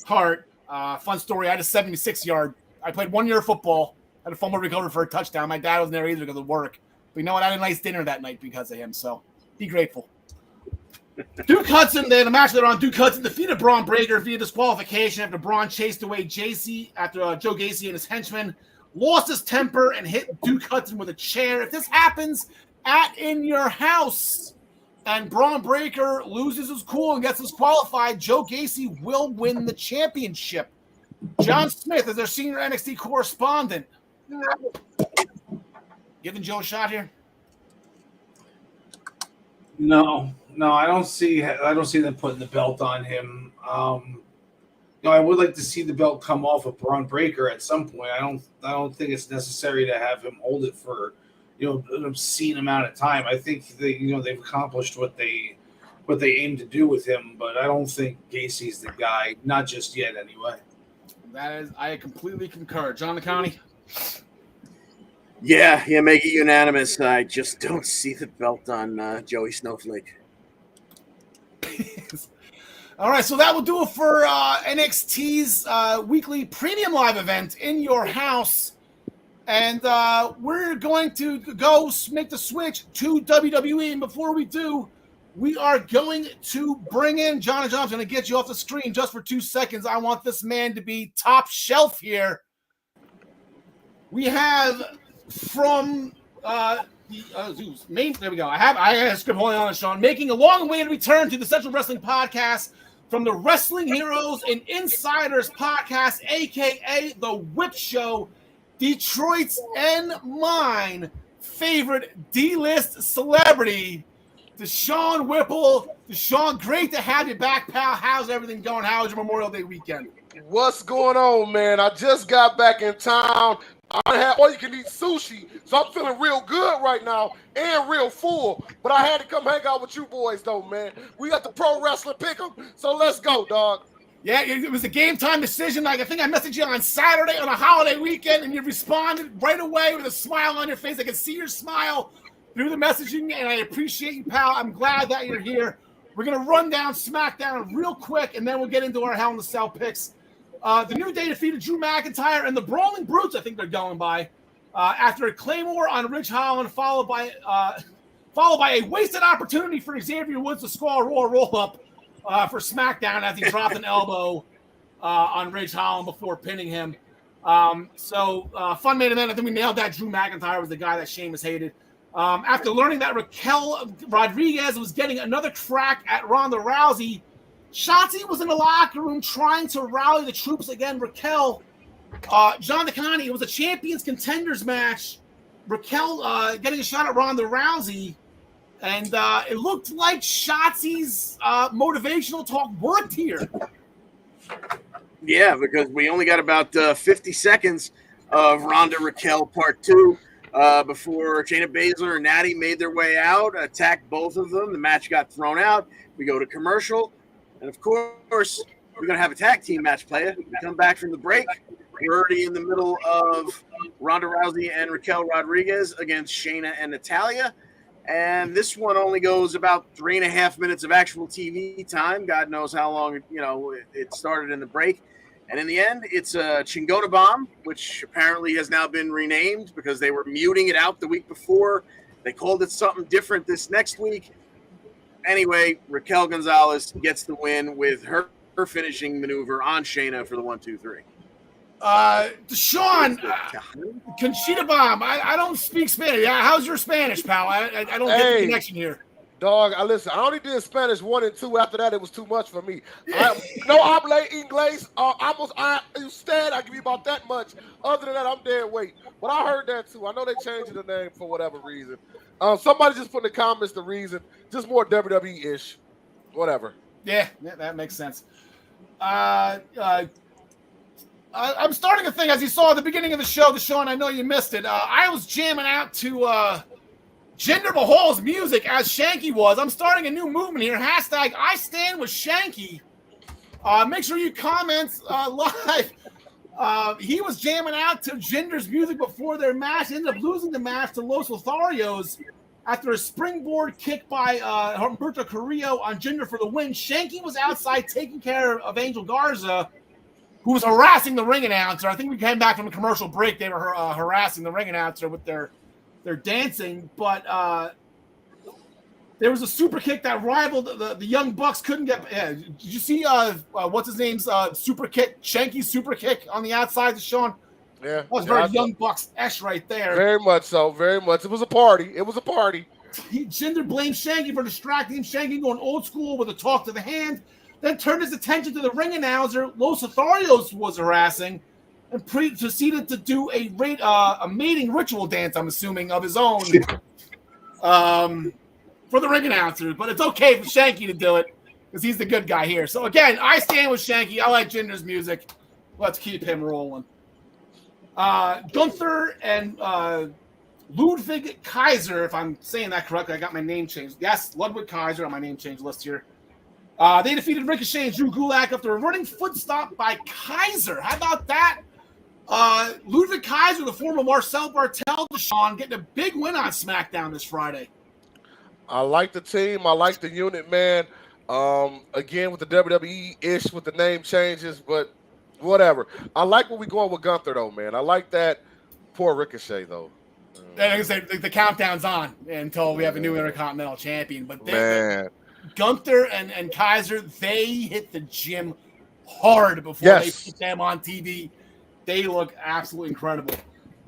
heart. Fun story, I had a 76-yard. I played 1 year of football, had a fumble recovery for a touchdown. My dad wasn't there either because of work. But you know what? I had a nice dinner that night because of him, so be grateful. Duke Hudson, they had a match later on. Duke Hudson defeated Braun Breaker via disqualification after Braun chased away Joe Gacy and his henchmen, lost his temper, and hit Duke Hudson with a chair. If this happens at In Your House and Braun Breaker loses his cool and gets disqualified, Joe Gacy will win the championship. John Smith is their senior NXT correspondent. Giving Joe a shot here? No, I don't see them putting the belt on him. I would like to see the belt come off of Braun Breaker at some point. I don't think it's necessary to have him hold it for an obscene amount of time. I think they've accomplished what they aim to do with him, but I don't think Gacy's the guy, not just yet anyway. I completely concur. John Nicani? Yeah, make it unanimous. I just don't see the belt on Joey Snowflake. All right, so that will do it for NXT's weekly premium live event In Your House. And we're going to go make the switch to WWE. And before we do, we are going to bring in John, and John's going to get you off the screen just for 2 seconds. I want this man to be top shelf here. We have from There we go. I have a script holding on, Sean. Making a long-awaited return to the Central Wrestling Podcast from the Wrestling Heroes and Insiders Podcast, aka the Whip Show, Detroit's and mine favorite D-list celebrity, Deshaun Whipple. Deshaun, great to have you back, pal. How's everything going? How was your Memorial Day weekend? What's going on, man? I just got back in town. I had all-you-can-eat sushi, so I'm feeling real good right now and real full. But I had to come hang out with you boys, though, man. We got the pro wrestling pick'em, so let's go, dog. Yeah, it was a game time decision. Like, I think I messaged you on Saturday on a holiday weekend, and you responded right away with a smile on your face. I could see your smile through the messaging, and I appreciate you, pal. I'm glad that you're here. We're going to run down SmackDown real quick, and then we'll get into our Hell in the Cell picks. The New Day defeated Drew McIntyre and the Brawling Brutes, I think they're going by, after a Claymore on Ridge Holland, followed by a wasted opportunity for Xavier Woods to score a roll-up for SmackDown as he dropped an elbow on Ridge Holland before pinning him. Fun main event. I think we nailed that. Drew McIntyre was the guy that Sheamus hated. After learning that Raquel Rodriguez was getting another crack at Ronda Rousey, Shotzi was in the locker room trying to rally the troops again. Raquel, John DeConnie, it was a champions contenders match. Raquel getting a shot at Ronda Rousey, and it looked like Shotzi's motivational talk worked here. Yeah, because we only got about 50 seconds of Ronda Raquel Part 2 before Shayna Baszler and Natty made their way out, attacked both of them. The match got thrown out. We go to commercial. And, of course, we're going to have a tag team match play. We come back from the break. We're already in the middle of Ronda Rousey and Raquel Rodriguez against Shayna and Natalya. And this one only goes about 3.5 minutes of actual TV time. God knows how long, it started in the break. And in the end, it's a Chingona Bomb, which apparently has now been renamed because they were muting it out the week before. They called it something different this next week. Anyway, Raquel Gonzalez gets the win with her finishing maneuver on Shayna for the 1-2-3. Deshaun, Conchita Bomb. I don't speak Spanish. How's your Spanish, pal? I don't get the connection here. Dog, listen, I only did Spanish 1 and 2. After that, it was too much for me. No habla inglés. Instead, I give you about that much. Other than that, I'm dead weight. But I heard that, too. I know they changed the name for whatever reason. Somebody just put in the comments the reason. Just more WWE-ish. Whatever. Yeah, that makes sense. I'm starting a thing, as you saw at the beginning of the show, Deshaun, I know you missed it. I was jamming out to Jinder Mahal's music as Shanky was. I'm starting a new movement here. Hashtag I stand with Shanky. Make sure you comment live. He was jamming out to Jinder's music before their match. Ended up losing the match to Los Lotharios after a springboard kick by Humberto Carrillo on Jinder for the win. Shanky was outside taking care of Angel Garza, who was harassing the ring announcer. I think we came back from a commercial break. They were harassing the ring announcer with their dancing, but there was a super kick that rivaled the Young Bucks. Couldn't get. Did you see what's his name's super kick? Shanky's super kick on the outside to Sean. Yeah, that was very Young Bucks-esque right there. Very much so. Very much. It was a party. Jinder blamed Shanky for distracting him. Shanky going old school with a talk to the hand, then turned his attention to the ring announcer Los Lotharios was harassing, and proceeded to do a mating ritual dance, I'm assuming, of his own for the ring announcer. But it's okay for Shanky to do it because he's the good guy here. So, again, I stand with Shanky. I like Jinder's music. Let's keep him rolling. Gunther and Ludwig Kaiser, if I'm saying that correctly, I got my name changed. Yes, Ludwig Kaiser on my name change list here. They defeated Ricochet and Drew Gulak after a running foot stop by Kaiser. How about that? Ludwig Kaiser, the former Marcel Bartel, Deshaun, getting a big win on SmackDown this Friday. I like the team. I like the unit, man. Again, with the WWE-ish with the name changes, but whatever. I like where we going with Gunther, though, man. I like that. Poor Ricochet, though. Like I said, the countdown's on until we have a new Intercontinental Champion. But Gunther and Kaiser, they hit the gym hard before they put them on TV. They look absolutely incredible.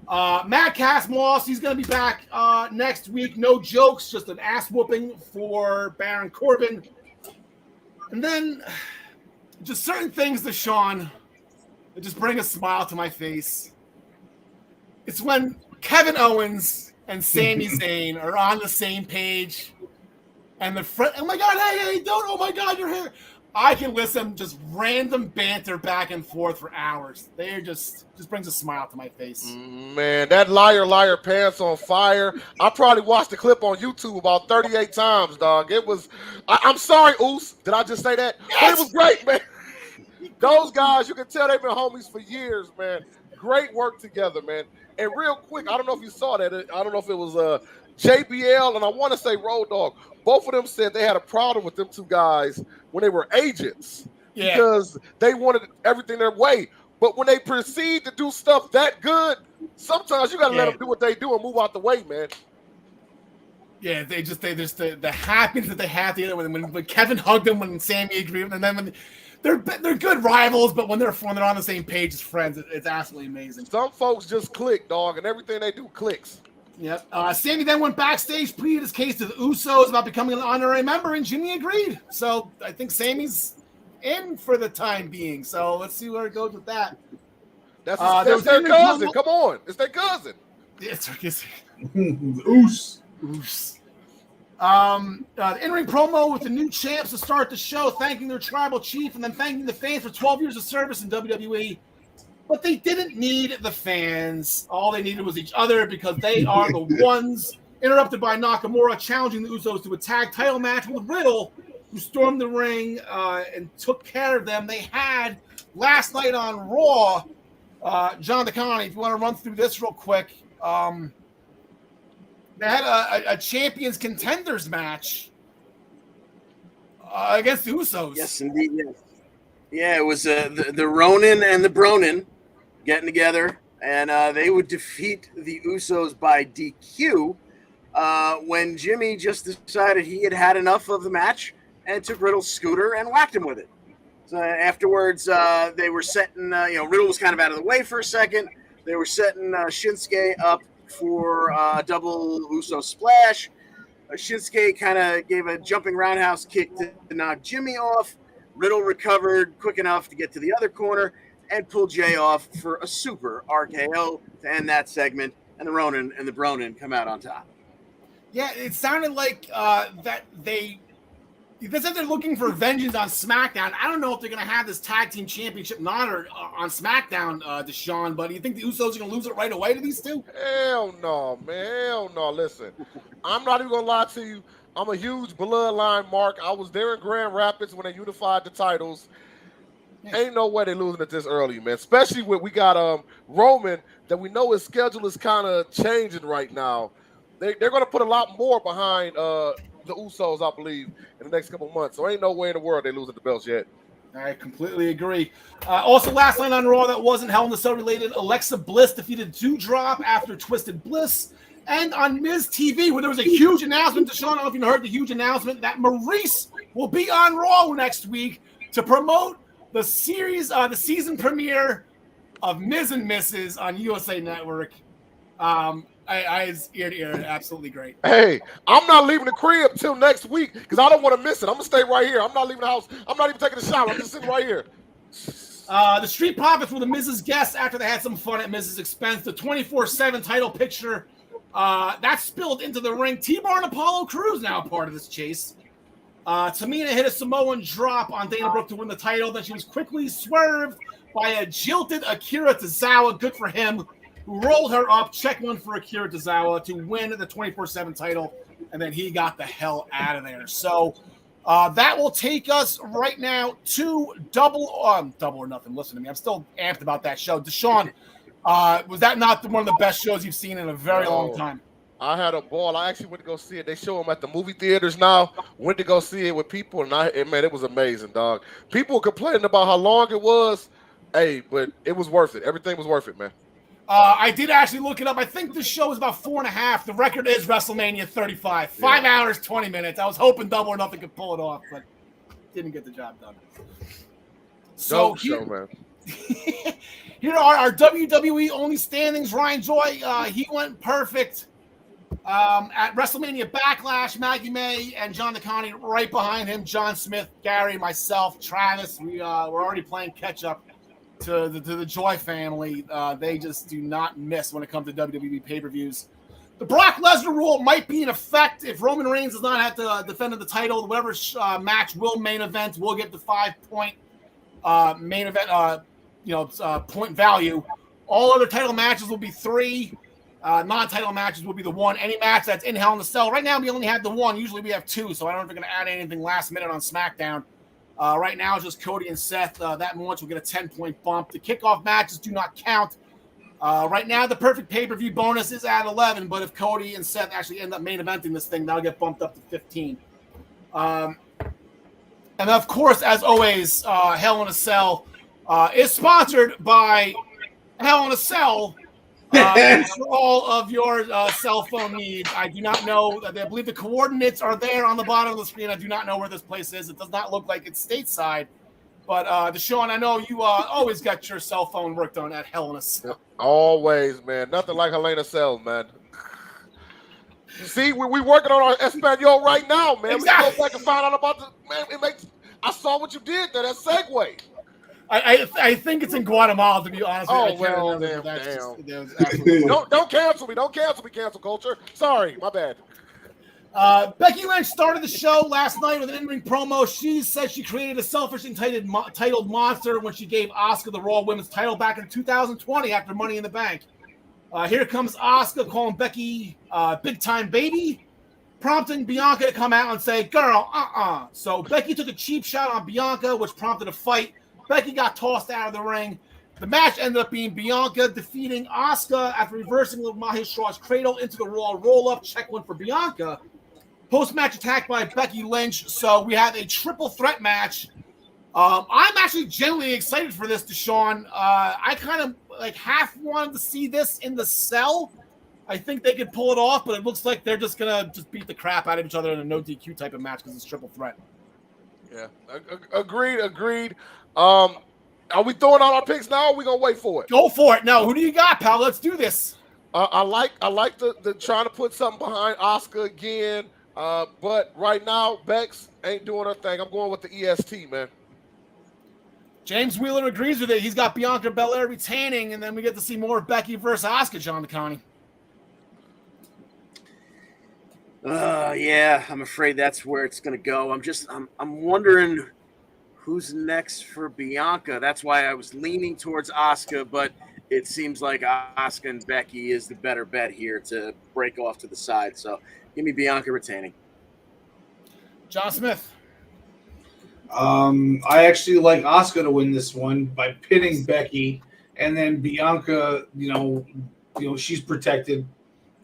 Matt Casmoss, he's going to be back next week. No jokes, just an ass whooping for Baron Corbin. And then just certain things to Sean that just bring a smile to my face. It's when Kevin Owens and Sami Zayn are on the same page. And the friend, oh my God, hey, don't, oh my God, you're here. I can listen just random banter back and forth for hours. They're just brings a smile to my face. Man, that liar pants on fire. I probably watched the clip on YouTube about 38 times, dog. It was, I'm sorry, Oos. Did I just say that? Yes! But it was great, man. Those guys, you can tell they've been homies for years, man. Great work together, man. And real quick, I don't know if you saw that. I don't know if it was JBL and I want to say Road Dogg. Both of them said they had a problem with them two guys when they were agents because they wanted everything their way. But when they proceed to do stuff that good, sometimes you got to let them do what they do and move out the way, man. Yeah, they just the happiness that they had together when Kevin hugged them when Sami agreed, and then when they're good rivals, but when they're on the same page as friends, it's absolutely amazing. Some folks just click, dog, and everything they do clicks. Yep. Sami then went backstage, pleaded his case to the Usos about becoming an honorary member, and Jimmy agreed. So I think Sami's in for the time being. So let's see where it goes with that. That's their cousin. Come on, it's their cousin. Yeah, it's Oos. The in-ring promo with the new champs to start the show, thanking their tribal chief and then thanking the fans for 12 years of service in WWE. But they didn't need the fans. All they needed was each other because they are the ones. Interrupted by Nakamura challenging the Usos to a tag title match with Riddle, who stormed the ring and took care of them. They had last night on Raw, John DeConnie, if you want to run through this real quick, they had a Champions Contenders match against the Usos. Yes, indeed. Yes. Yeah, it was the Ronin and the Bronin getting together, and they would defeat the Usos by DQ when Jimmy just decided he had had enough of the match and took Riddle's scooter and whacked him with it. So afterwards, they were setting, Riddle was kind of out of the way for a second. They were setting Shinsuke up for a double Uso splash. Shinsuke kind of gave a jumping roundhouse kick to knock Jimmy off. Riddle recovered quick enough to get to the other corner and pull Jay off for a super RKO to end that segment, and the Ronin and the Bronin come out on top. Yeah, it sounded like that they said they're looking for vengeance on SmackDown. I don't know if they're going to have this tag team championship honor on SmackDown, Deshaun, but do you think the Usos are going to lose it right away to these two? Hell no, man. Hell no. Listen, I'm not even going to lie to you. I'm a huge bloodline mark. I was there in Grand Rapids when they unified the titles. Ain't no way they're losing it this early, man. Especially when we got Roman, that we know his schedule is kind of changing right now. They're going to put a lot more behind the Usos, I believe, in the next couple months. So ain't no way in the world they're losing the belts yet. I completely agree. Also, last night on Raw that wasn't Hell in the Cell related, Alexa Bliss defeated Doudrop after Twisted Bliss. And on Miz TV, where there was a huge announcement, Deshaun, I don't know if you heard the huge announcement, that Maurice will be on Raw next week to promote the series, the season premiere of Miz and Mrs. on USA Network. I ear to ear, absolutely great. Hey, I'm not leaving the crib till next week because I don't want to miss it. I'm going to stay right here. I'm not leaving the house. I'm not even taking a shower. I'm just sitting right here. The Street Profits were the Miz's guests after they had some fun at Miz's expense. The 24/7 title picture that spilled into the ring. T-Bar and Apollo Crews now part of this chase. Tamina hit a Samoan drop on Dana Brooke to win the title. Then she was quickly swerved by a jilted Akira Tozawa. Good for him. Who rolled her up. Check one for Akira Tozawa to win the 24/7 title. And then he got the hell out of there. So that will take us right now to double or nothing. Listen to me. I'm still amped about that show. Deshaun, was that not one of the best shows you've seen in a very long time? I had a ball. I actually went to go see it. They show them at the movie theaters now. Went to go see it with people, and man, it was amazing, dog. People were complaining about how long it was. Hey, but it was worth it. Everything was worth it, man. I did actually look it up. I think the show is about 4.5. The record is WrestleMania 35. 5 hours, 20 minutes. I was hoping Double or Nothing could pull it off, but didn't get the job done. So show, man. Here are our WWE only standings. Ryan Joy, he went perfect at WrestleMania Backlash. Maggie May and John DeConnie right behind him. John Smith, Gary, myself, Travis. We're already playing catch up to the Joy family. They just do not miss when it comes to WWE pay-per-views. The Brock Lesnar rule might be in effect if Roman Reigns does not have to defend the title. Whatever match will main event will get the 5-point main event point value. All other title matches will be 3. Non-title matches will be the 1. Any match that's in Hell in a Cell. Right now we only have the 1. Usually we have 2, so I don't know if they're going to add anything last minute on SmackDown. Right now it's just Cody and Seth. That match will get a 10-point bump. The kickoff matches do not count. Right now, the perfect pay-per-view bonus is at 11, but if Cody and Seth actually end up main eventing this thing, that'll get bumped up to 15. And of course, as always, Hell in a Cell is sponsored by Hell in a Cell for all of your cell phone needs. I do not know. I believe the coordinates are there on the bottom of the screen. I do not know where this place is. It does not look like it's stateside. But Deshaun, I know you always got your cell phone worked on at Hell in a Cell. Always, man. Nothing like Helena Cells, man. You see, we working on our Espanol right now, man. Exactly. We go back and find out about the man. I saw what you did there. That segue. I think it's in Guatemala, to be honest. Oh, I can't well, remember. damn. Don't cancel me. Don't cancel me, cancel culture. Sorry, my bad. Becky Lynch started the show last night with an in-ring promo. She said she created a selfish entitled monster when she gave Asuka the Raw Women's title back in 2020 after Money in the Bank. Here comes Asuka calling Becky big time baby, prompting Bianca to come out and say, girl, So Becky took a cheap shot on Bianca, which prompted a fight. Becky got tossed out of the ring. The match ended up being Bianca defeating Asuka after reversing Mahi Straw's cradle into the Raw roll-up. Check one for Bianca. Post-match attack by Becky Lynch. So we have a triple threat match. I'm actually genuinely excited for this, Deshaun. I kind of half wanted to see this in the cell. I think they could pull it off, but it looks like they're just gonna beat the crap out of each other in a no DQ type of match because it's triple threat. Yeah, agreed. Are we throwing out our picks now? Or are we gonna wait for it? Go for it. No, who do you got, pal? Let's do this. I like the trying to put something behind Asuka again. But right now, Bex ain't doing her thing. I'm going with the EST, man. James Wheeler agrees with it. He's got Bianca Belair retaining, and then we get to see more Becky versus Asuka, John DeConnie. Yeah, I'm afraid that's where it's going to go. I'm wondering who's next for Bianca. That's why I was leaning towards Asuka, but it seems like Asuka and Becky is the better bet here to break off to the side. So give me Bianca retaining. John Smith. I actually like Asuka to win this one by pinning Becky, and then Bianca, she's protected,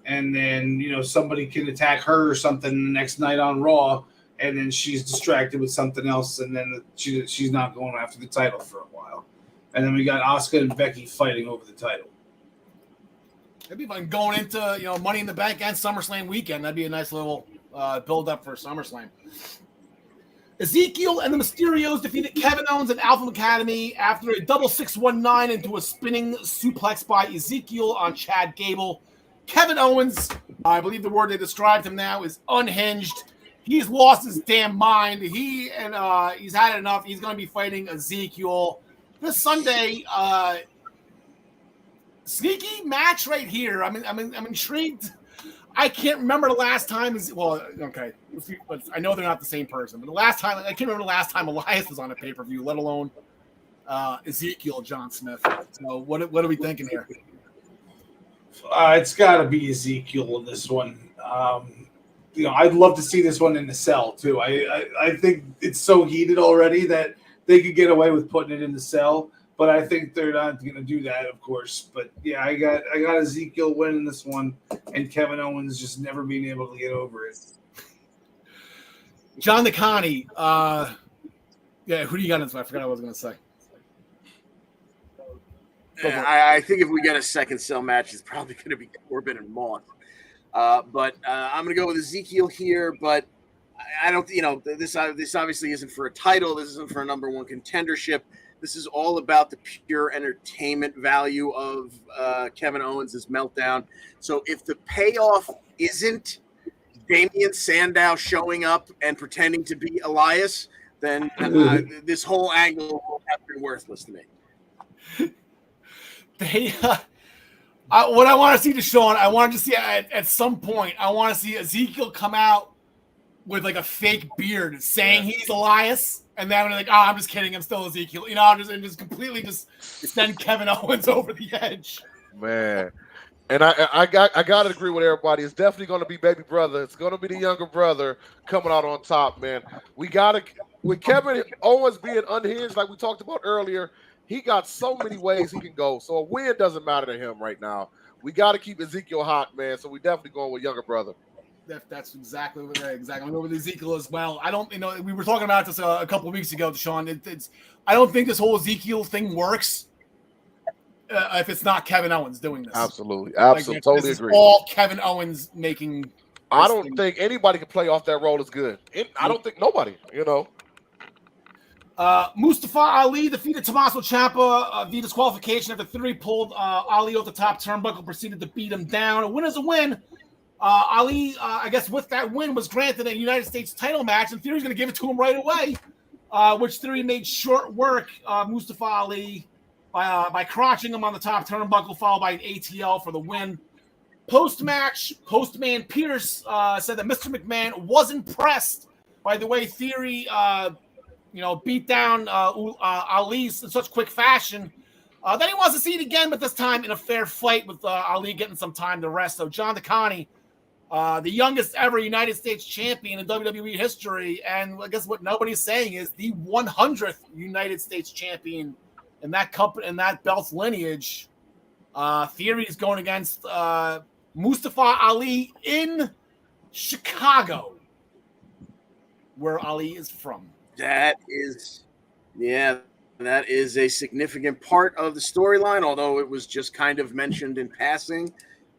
and then somebody can attack her or something the next night on Raw, and then she's distracted with something else, and then she's not going after the title for a while, and then we got Asuka and Becky fighting over the title. That'd be fun going into Money in the Bank and SummerSlam weekend. That'd be a nice little build up for SummerSlam. Ezekiel and the Mysterios defeated Kevin Owens and Alpha Academy after a double 619 into a spinning suplex by Ezekiel on Chad Gable. Kevin Owens, I believe the word they described him now, is unhinged. He's lost his damn mind. He's had enough. He's going to be fighting Ezekiel this Sunday. Sneaky match right here. I'm intrigued. I can't remember the last time. Okay. I know they're not the same person, but I can't remember the last time Elias was on a pay-per-view, let alone Ezekiel, John Smith. So what are we thinking here? It's got to be Ezekiel in this one. I'd love to see this one in the cell too. I think it's so heated already that they could get away with putting it in the cell. But I think they're not going to do that, of course. But yeah, I got Ezekiel winning this one, and Kevin Owens just never being able to get over it. John DeConnie, who do you got in this one? I forgot what I was going to say. I think if we get a second cell match, it's probably going to be Corbin and Moss. But I'm going to go with Ezekiel here. But I don't, this obviously isn't for a title. This isn't for a number one contendership. This is all about the pure entertainment value of Kevin Owens' meltdown. So if the payoff isn't Damian Sandow showing up and pretending to be Elias, then this whole angle will have been worthless to me. What I want to see, Deshaun, I wanted to see at some point, I want to see Ezekiel come out with like a fake beard saying he's Elias, and then like, oh, I'm just kidding, I'm still Ezekiel. Just completely just send Kevin Owens over the edge. Man. And I got to agree with everybody. It's definitely going to be baby brother. It's going to be the younger brother coming out on top, man. We got to, with Kevin Owens being unhinged, like we talked about earlier, he got so many ways he can go. So a win doesn't matter to him right now. We got to keep Ezekiel hot, man. So we definitely going with younger brother. That's exactly what I'm going with Ezekiel as well. I don't, we were talking about this a couple of weeks ago, Deshaun. I don't think this whole Ezekiel thing works if it's not Kevin Owens doing this. Absolutely, totally agree. All Kevin Owens making. I don't think anybody can play off that role as good. I don't think nobody. Mustafa Ali defeated Tommaso Ciampa via disqualification after Theory pulled Ali off the top turnbuckle, proceeded to beat him down. A win is a win. Ali, I guess with that win, was granted a United States title match, and Theory's going to give it to him right away, which Theory made short work Mustafa Ali by crotching him on the top turnbuckle, followed by an ATL for the win. Post-match, Postman Pierce said that Mr. McMahon was impressed by the way Theory beat down Ali in such quick fashion. Then he wants to see it again, but this time in a fair fight with Ali getting some time to rest. So John DeConnie, the youngest ever United States champion in WWE history, and I guess what nobody's saying is the 100th United States champion in that company, in that belt's lineage. Theory is going against Mustafa Ali in Chicago, where Ali is from. That is a significant part of the storyline, although it was just kind of mentioned in passing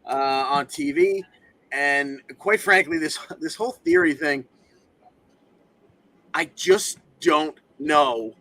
on TV. And quite frankly, this whole Theory thing, I just don't know.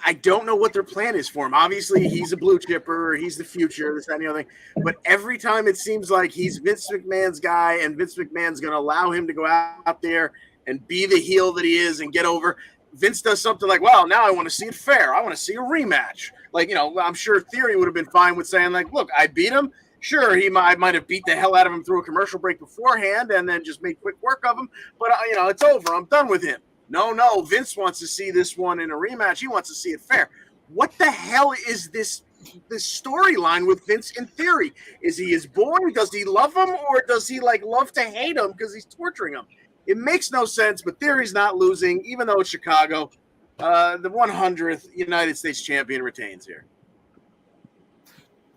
I don't know what their plan is for him. Obviously, he's a blue chipper. He's the future, this, that, and the other thing. But every time it seems like he's Vince McMahon's guy, and Vince McMahon's going to allow him to go out there and be the heel that he is and get over. Vince does something like, well, now I want to see it fair. I want to see a rematch. I'm sure Theory would have been fine with saying, like, look, I beat him. Sure, I might have beat the hell out of him through a commercial break beforehand and then just made quick work of him. But, it's over. I'm done with him. No. Vince wants to see this one in a rematch. He wants to see it fair. What the hell is this storyline with Vince and Theory? Is he his boy? Does he love him? Or does he, love to hate him because he's torturing him? It makes no sense, but Theory's not losing, even though it's Chicago. The 100th United States champion retains here.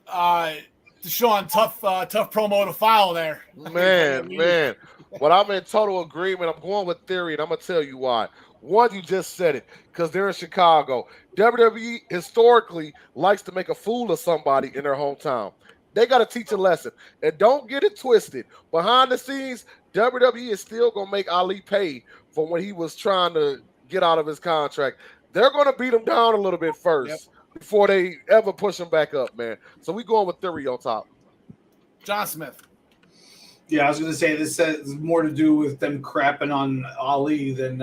Deshaun, tough promo to follow there. Man. Well, I'm in total agreement. I'm going with Theory, and I'm going to tell you why. One, you just said it, because they're in Chicago. WWE historically likes to make a fool of somebody in their hometown. They got to teach a lesson. And don't get it twisted. Behind the scenes, WWE is still going to make Ali pay for when he was trying to get out of his contract. They're going to beat him down a little bit first before they ever push him back up, man. So we going with Theory on top. John Smith. Yeah, I was going to say this has more to do with them crapping on Ali than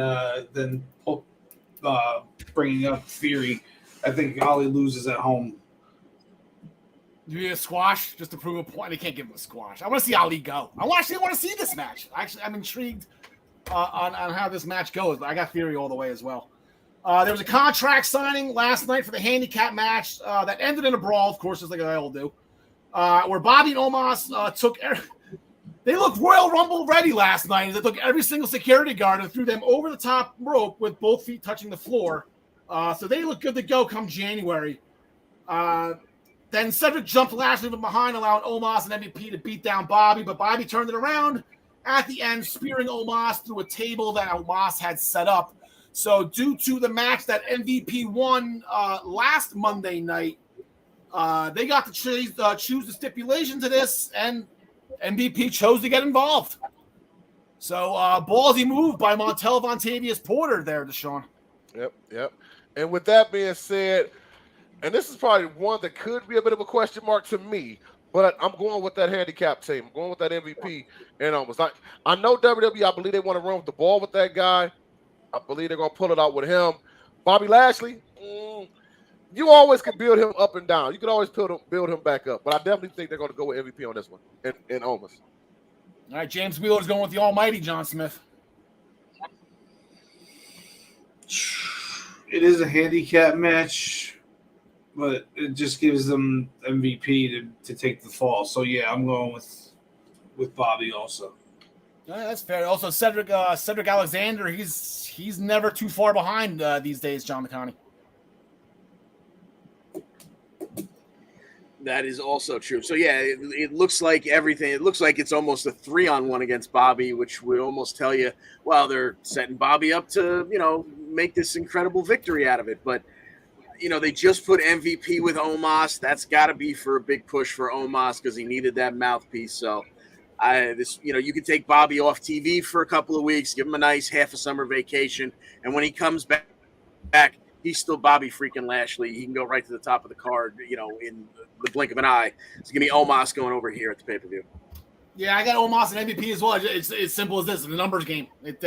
bringing up Theory. I think Ali loses at home. You need a squash just to prove a point? They can't give him a squash. I want to see Ali go. I want to see this match. Actually, I'm intrigued on how this match goes, but I got Theory all the way as well. There was a contract signing last night for the handicap match that ended in a brawl, of course, just like they all do, where Bobby and Omos took they looked Royal Rumble ready last night. They took every single security guard and threw them over the top rope with both feet touching the floor. So they look good to go come January. Then Cedric jumped Lashley from behind, allowing Omos and MVP to beat down Bobby, but Bobby turned it around at the end, spearing Omos through a table that Omos had set up. So due to the match that MVP won last Monday night, they got to choose the stipulation to this, and MVP chose to get involved. So ballsy move by Montel Vontavious Porter there, Deshaun. Yep. And with that being said, and this is probably one that could be a bit of a question mark to me, but I'm going with that handicap team. I'm going with that MVP. And almost like I know WWE, I believe they want to run with the ball with that guy. I believe they're going to pull it out with him. Bobby Lashley, you always can build him up and down. You can always build him back up. But I definitely think they're going to go with MVP on this one in Omos. All right, James Wheeler's going with the almighty John Smith. It is a handicap match, but it just gives them MVP to take the fall. So yeah, I'm going with Bobby also. Yeah, that's fair. Also, Cedric Alexander, he's never too far behind these days, John McConney. That is also true. So yeah, it looks like everything. It looks like it's almost a 3-on-1 against Bobby, which would almost tell you, well, they're setting Bobby up to, make this incredible victory out of it. But they just put MVP with Omos. That's got to be for a big push for Omos because he needed that mouthpiece. So you can take Bobby off TV for a couple of weeks, give him a nice half a summer vacation, and when he comes back, he's still Bobby freaking Lashley. He can go right to the top of the card, in the blink of an eye. It's gonna be Omos going over here at the pay-per-view. Yeah, I got Omos and MVP as well. It's as simple as this. It's a numbers game. It's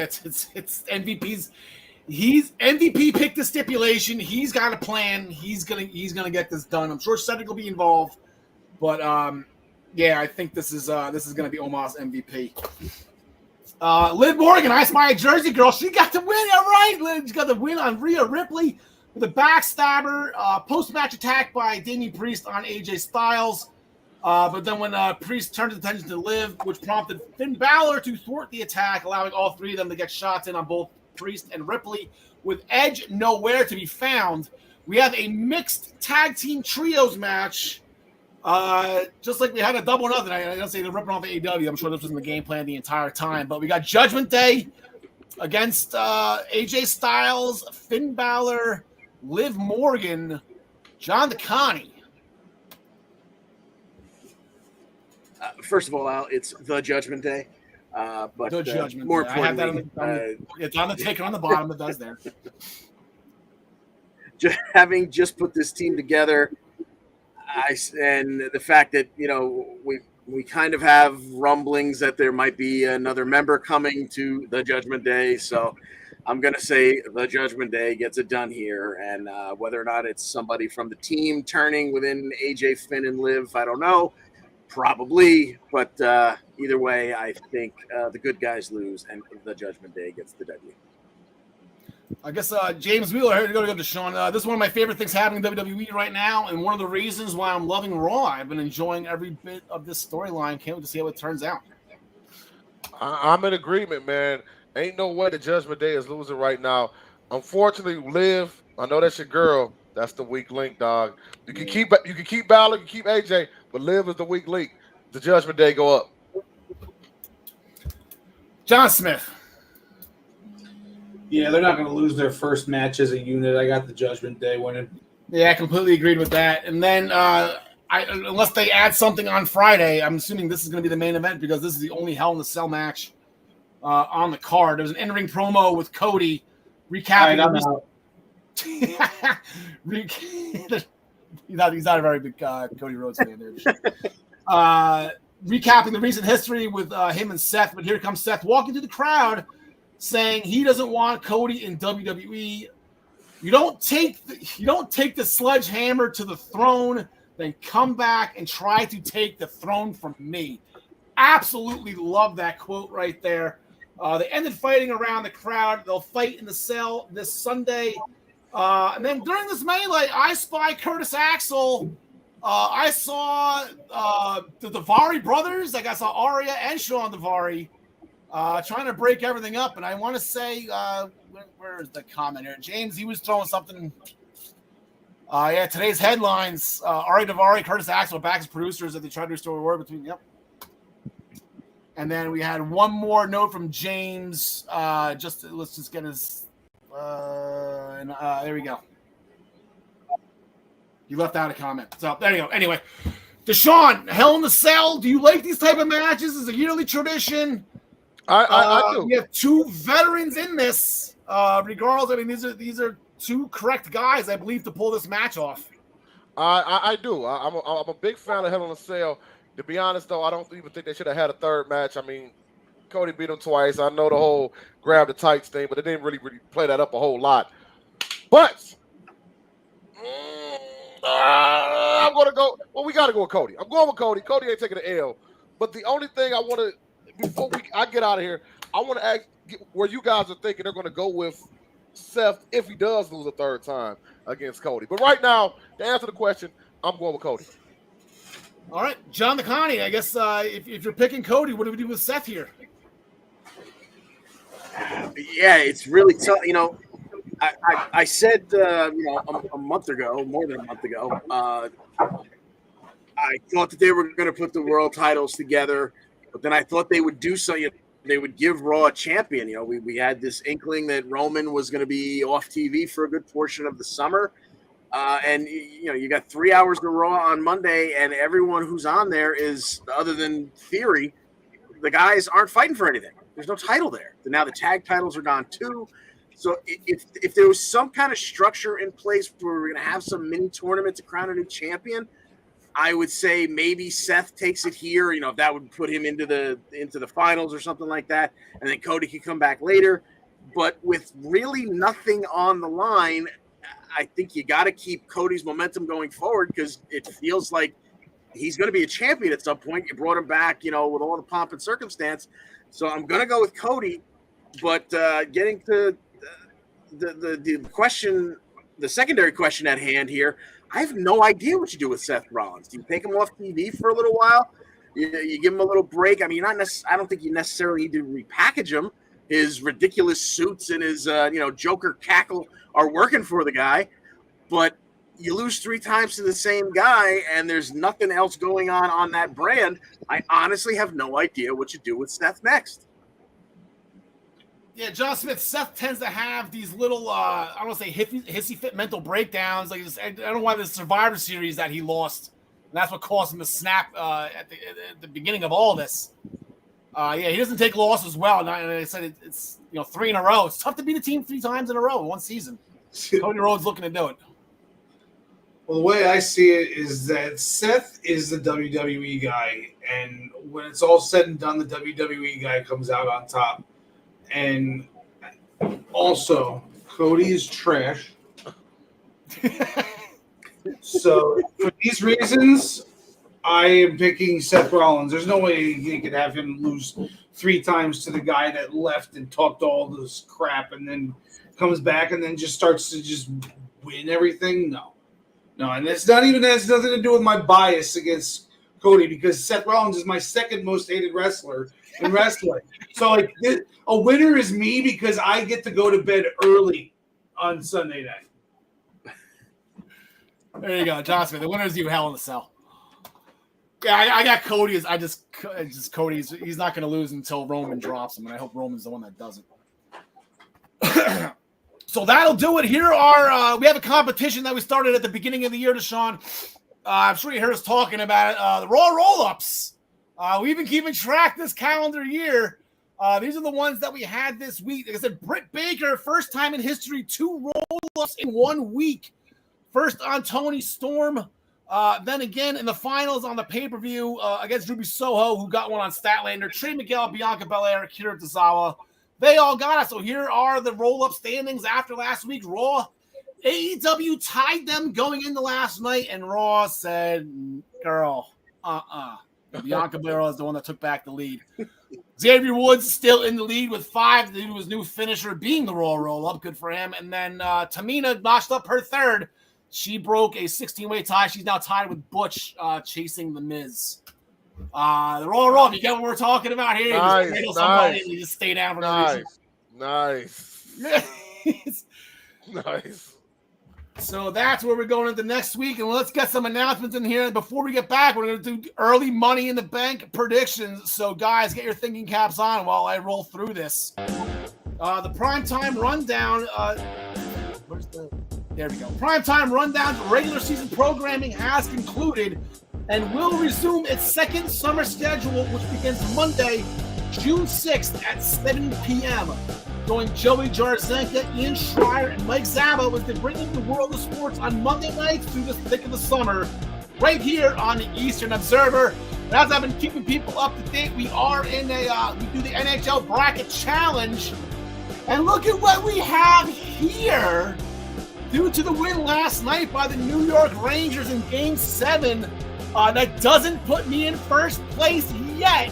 MVP's. MVP picked the stipulation. He's got a plan. He's gonna get this done. I'm sure Cedric will be involved, but yeah, I think this is gonna be Omos MVP. Liv Morgan, I spy a Jersey girl. She got the win. All right, Liv got the win on Rhea Ripley with a backstabber. Post-match attack by Damian Priest on AJ Styles. But then when Priest turned his attention to Liv, which prompted Finn Balor to thwart the attack, allowing all three of them to get shots in on both Priest and Ripley. With Edge nowhere to be found, we have a mixed tag team trios match. Just like we had a double or nothing. I don't say they're ripping off AEW. I'm sure this was in the game plan the entire time. But we got Judgment Day against AJ Styles, Finn Balor, Liv Morgan, John DeConnie. First of all, Al, it's the Judgment Day. But The Judgment more Day. I have that importantly, it's on the ticker on the bottom. It does there. Having just put this team together, and the fact that we kind of have rumblings that there might be another member coming to the Judgment Day, so I'm going to say the Judgment Day gets it done here, and whether or not it's somebody from the team turning within AJ, Finn, and Liv, I don't know, probably, but either way, I think the good guys lose, and the Judgment Day gets the W. I guess James Wheeler, here to go to Sean. This is one of my favorite things happening in WWE right now, and one of the reasons why I'm loving Raw. I've been enjoying every bit of this storyline. Can't wait to see how it turns out. I'm in agreement, man. Ain't no way the Judgment Day is losing right now. Unfortunately, Liv, I know that's your girl. That's the weak link, dog. You can keep Balor, you can keep AJ, but Liv is the weak link. The Judgment Day go up. John Smith. Yeah, they're not going to lose their first match as a unit. I got the Judgment Day winning. Yeah, I completely agreed with that. And then, unless they add something on Friday, I'm assuming this is going to be the main event because this is the only Hell in a Cell match on the card. There was an in-ring promo with Cody recapping. He's not a very big Cody Rhodes fan there. Recapping the recent history with him and Seth, but here comes Seth walking through the crowd, saying he doesn't want Cody in WWE. You don't take the sledgehammer to the throne, then come back and try to take the throne from me. Absolutely love that quote right there. They ended fighting around the crowd. They'll fight in the cell this Sunday. And then during this melee, I spy Curtis Axel. I saw the Daivari brothers. Like I saw Arya and Sean Daivari trying to break everything up. And I want to say, where is the comment here? James, he was throwing something. Yeah, today's headlines: Arya Daivari, Curtis Axel back as producers as they tried to restore order between. Yep. And then we had one more note from James. Let's just get his. There we go. He left out a comment. So there you go. Anyway, Deshaun, Hell in the Cell. Do you like these type of matches? It's a yearly tradition. I do. We have two veterans in this. Regardless, I mean, these are two correct guys, I believe, to pull this match off. I do. I'm a big fan of Hell in a Cell. To be honest, though, I don't even think they should have had a third match. I mean, Cody beat him twice. I know the whole grab the tights thing, but they didn't really play that up a whole lot. But I'm going to go. Well, we got to go with Cody. I'm going with Cody. Cody ain't taking the L. But the only thing I want to, before I get out of here, I want to ask where you guys are thinking they're going to go with Seth if he does lose a third time against Cody. But right now, to answer the question, I'm going with Cody. All right, John the Connie, I guess if you're picking Cody, what do we do with Seth here? Yeah, it's really tough. You know, I said, a month ago, more than a month ago, I thought that they were going to put the world titles together, but then I thought they would do so. They would give Raw a champion. You know, we had this inkling that Roman was going to be off TV for a good portion of the summer. And, you got 3 hours of Raw on Monday, and everyone who's on there is, other than Theory, the guys aren't fighting for anything. There's no title there. Now the tag titles are gone too. So if there was some kind of structure in place where we're going to have some mini tournament to crown a new champion, I would say maybe Seth takes it here. If that would put him into the finals or something like that, and then Cody could come back later. But with really nothing on the line, I think you got to keep Cody's momentum going forward because it feels like he's going to be a champion at some point. You brought him back, with all the pomp and circumstance. So I'm going to go with Cody. But getting to the question, the secondary question at hand here, I have no idea what you do with Seth Rollins. Do you take him off TV for a little while? You give him a little break? I mean, I don't think you necessarily need to repackage him. His ridiculous suits and his, Joker cackle are working for the guy. But you lose 3 times to the same guy, and there's nothing else going on that brand. I honestly have no idea what you do with Seth next. Yeah, John Smith, Seth tends to have these little, I don't want to say hissy fit mental breakdowns. Like I don't know why the Survivor Series that he lost, and that's what caused him to snap at the beginning of all this. He doesn't take losses well. And I said it's 3 in a row. It's tough to beat a team 3 times in a row in one season. Cody Rhodes looking to do it. Well, the way I see it is that Seth is the WWE guy, and when it's all said and done, the WWE guy comes out on top. And also, Cody is trash. So, for these reasons, I am picking Seth Rollins. There's no way you could have him lose 3 times to the guy that left and talked all this crap and then comes back and then just starts to just win everything. No, and it's not even has nothing to do with my bias against Cody because Seth Rollins is my second most hated wrestler in wrestling. So a winner is me because I get to go to bed early on Sunday night. There you go, John Smith. The winner is you, Hell in a Cell. Yeah, I got Cody. Cody's. He's not going to lose until Roman drops him, and I hope Roman's the one that does it. So that'll do it. Here are we have a competition that we started at the beginning of the year, Deshaun. I'm sure you heard us talking about it. The Raw roll-ups. We've been keeping track this calendar year. These are the ones that we had this week. Like I said, Britt Baker, first time in history, 2 roll-ups in 1 week. First on Toni Storm. Then again in the finals on the pay-per-view against Ruby Soho, who got one on Statlander. Trey Miguel, Bianca Belair, Akira Tozawa. They all got it. So here are the roll-up standings after last week. Raw, AEW tied them going into last night, and Raw said, girl, Bianca Belair is the one that took back the lead. Xavier Woods still in the lead with 5 due to his new finisher being the Raw roll-up. Good for him. And then Tamina notched up her 3rd. She broke a 16-way tie. She's now tied with Butch chasing The Miz. The Raw roll-up. You get what we're talking about here? Nice. You just stay down for no reason. Nice. Nice. So that's where we're going into next week. And let's get some announcements in here. Before we get back, we're going to do early Money in the Bank predictions. So, guys, get your thinking caps on while I roll through this. The primetime rundown. There we go. Primetime rundown for regular season programming has concluded and will resume its second summer schedule, which begins Monday, June 6th at 7 p.m. Join Joey Jarzenka, Ian Schreier, and Mike Zabo as they bring you the world of sports on Monday nights through the thick of the summer, right here on the Eastern Observer. And as I've been keeping people up to date, we are in we do the NHL Bracket Challenge. And look at what we have here. Due to the win last night by the New York Rangers in Game 7, that doesn't put me in first place yet.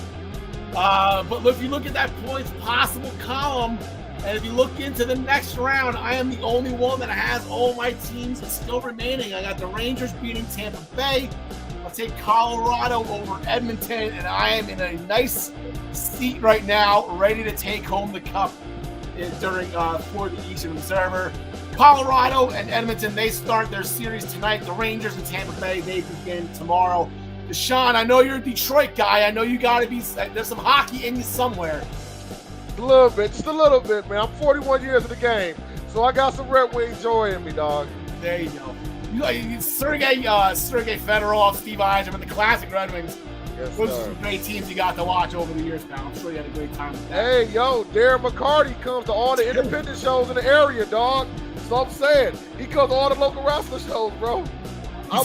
But if you look at that points possible column, and if you look into the next round, I am the only one that has all my teams still remaining. I got the Rangers beating Tampa Bay. I'll take Colorado over Edmonton, and I am in a nice seat right now, ready to take home the cup for the Eastern Observer. Colorado and Edmonton, they start their series tonight. The Rangers and Tampa Bay, they begin tomorrow. Deshaun, I know you're a Detroit guy. I know you got to be – there's some hockey in you somewhere. A little bit, just a little bit, man. I'm 41 years in the game, so I got some Red Wing joy in me, dog. There you go. Sergei Fedorov, Steve Yzerman, the classic Red Wings. Yes, Those are sir. some great teams you got to watch over the years, pal. I'm sure you had a great time with that. Hey, yo, Darren McCarty comes to all the independent shows in the area, dog. So I'm saying, he comes to all the local wrestling shows, bro. I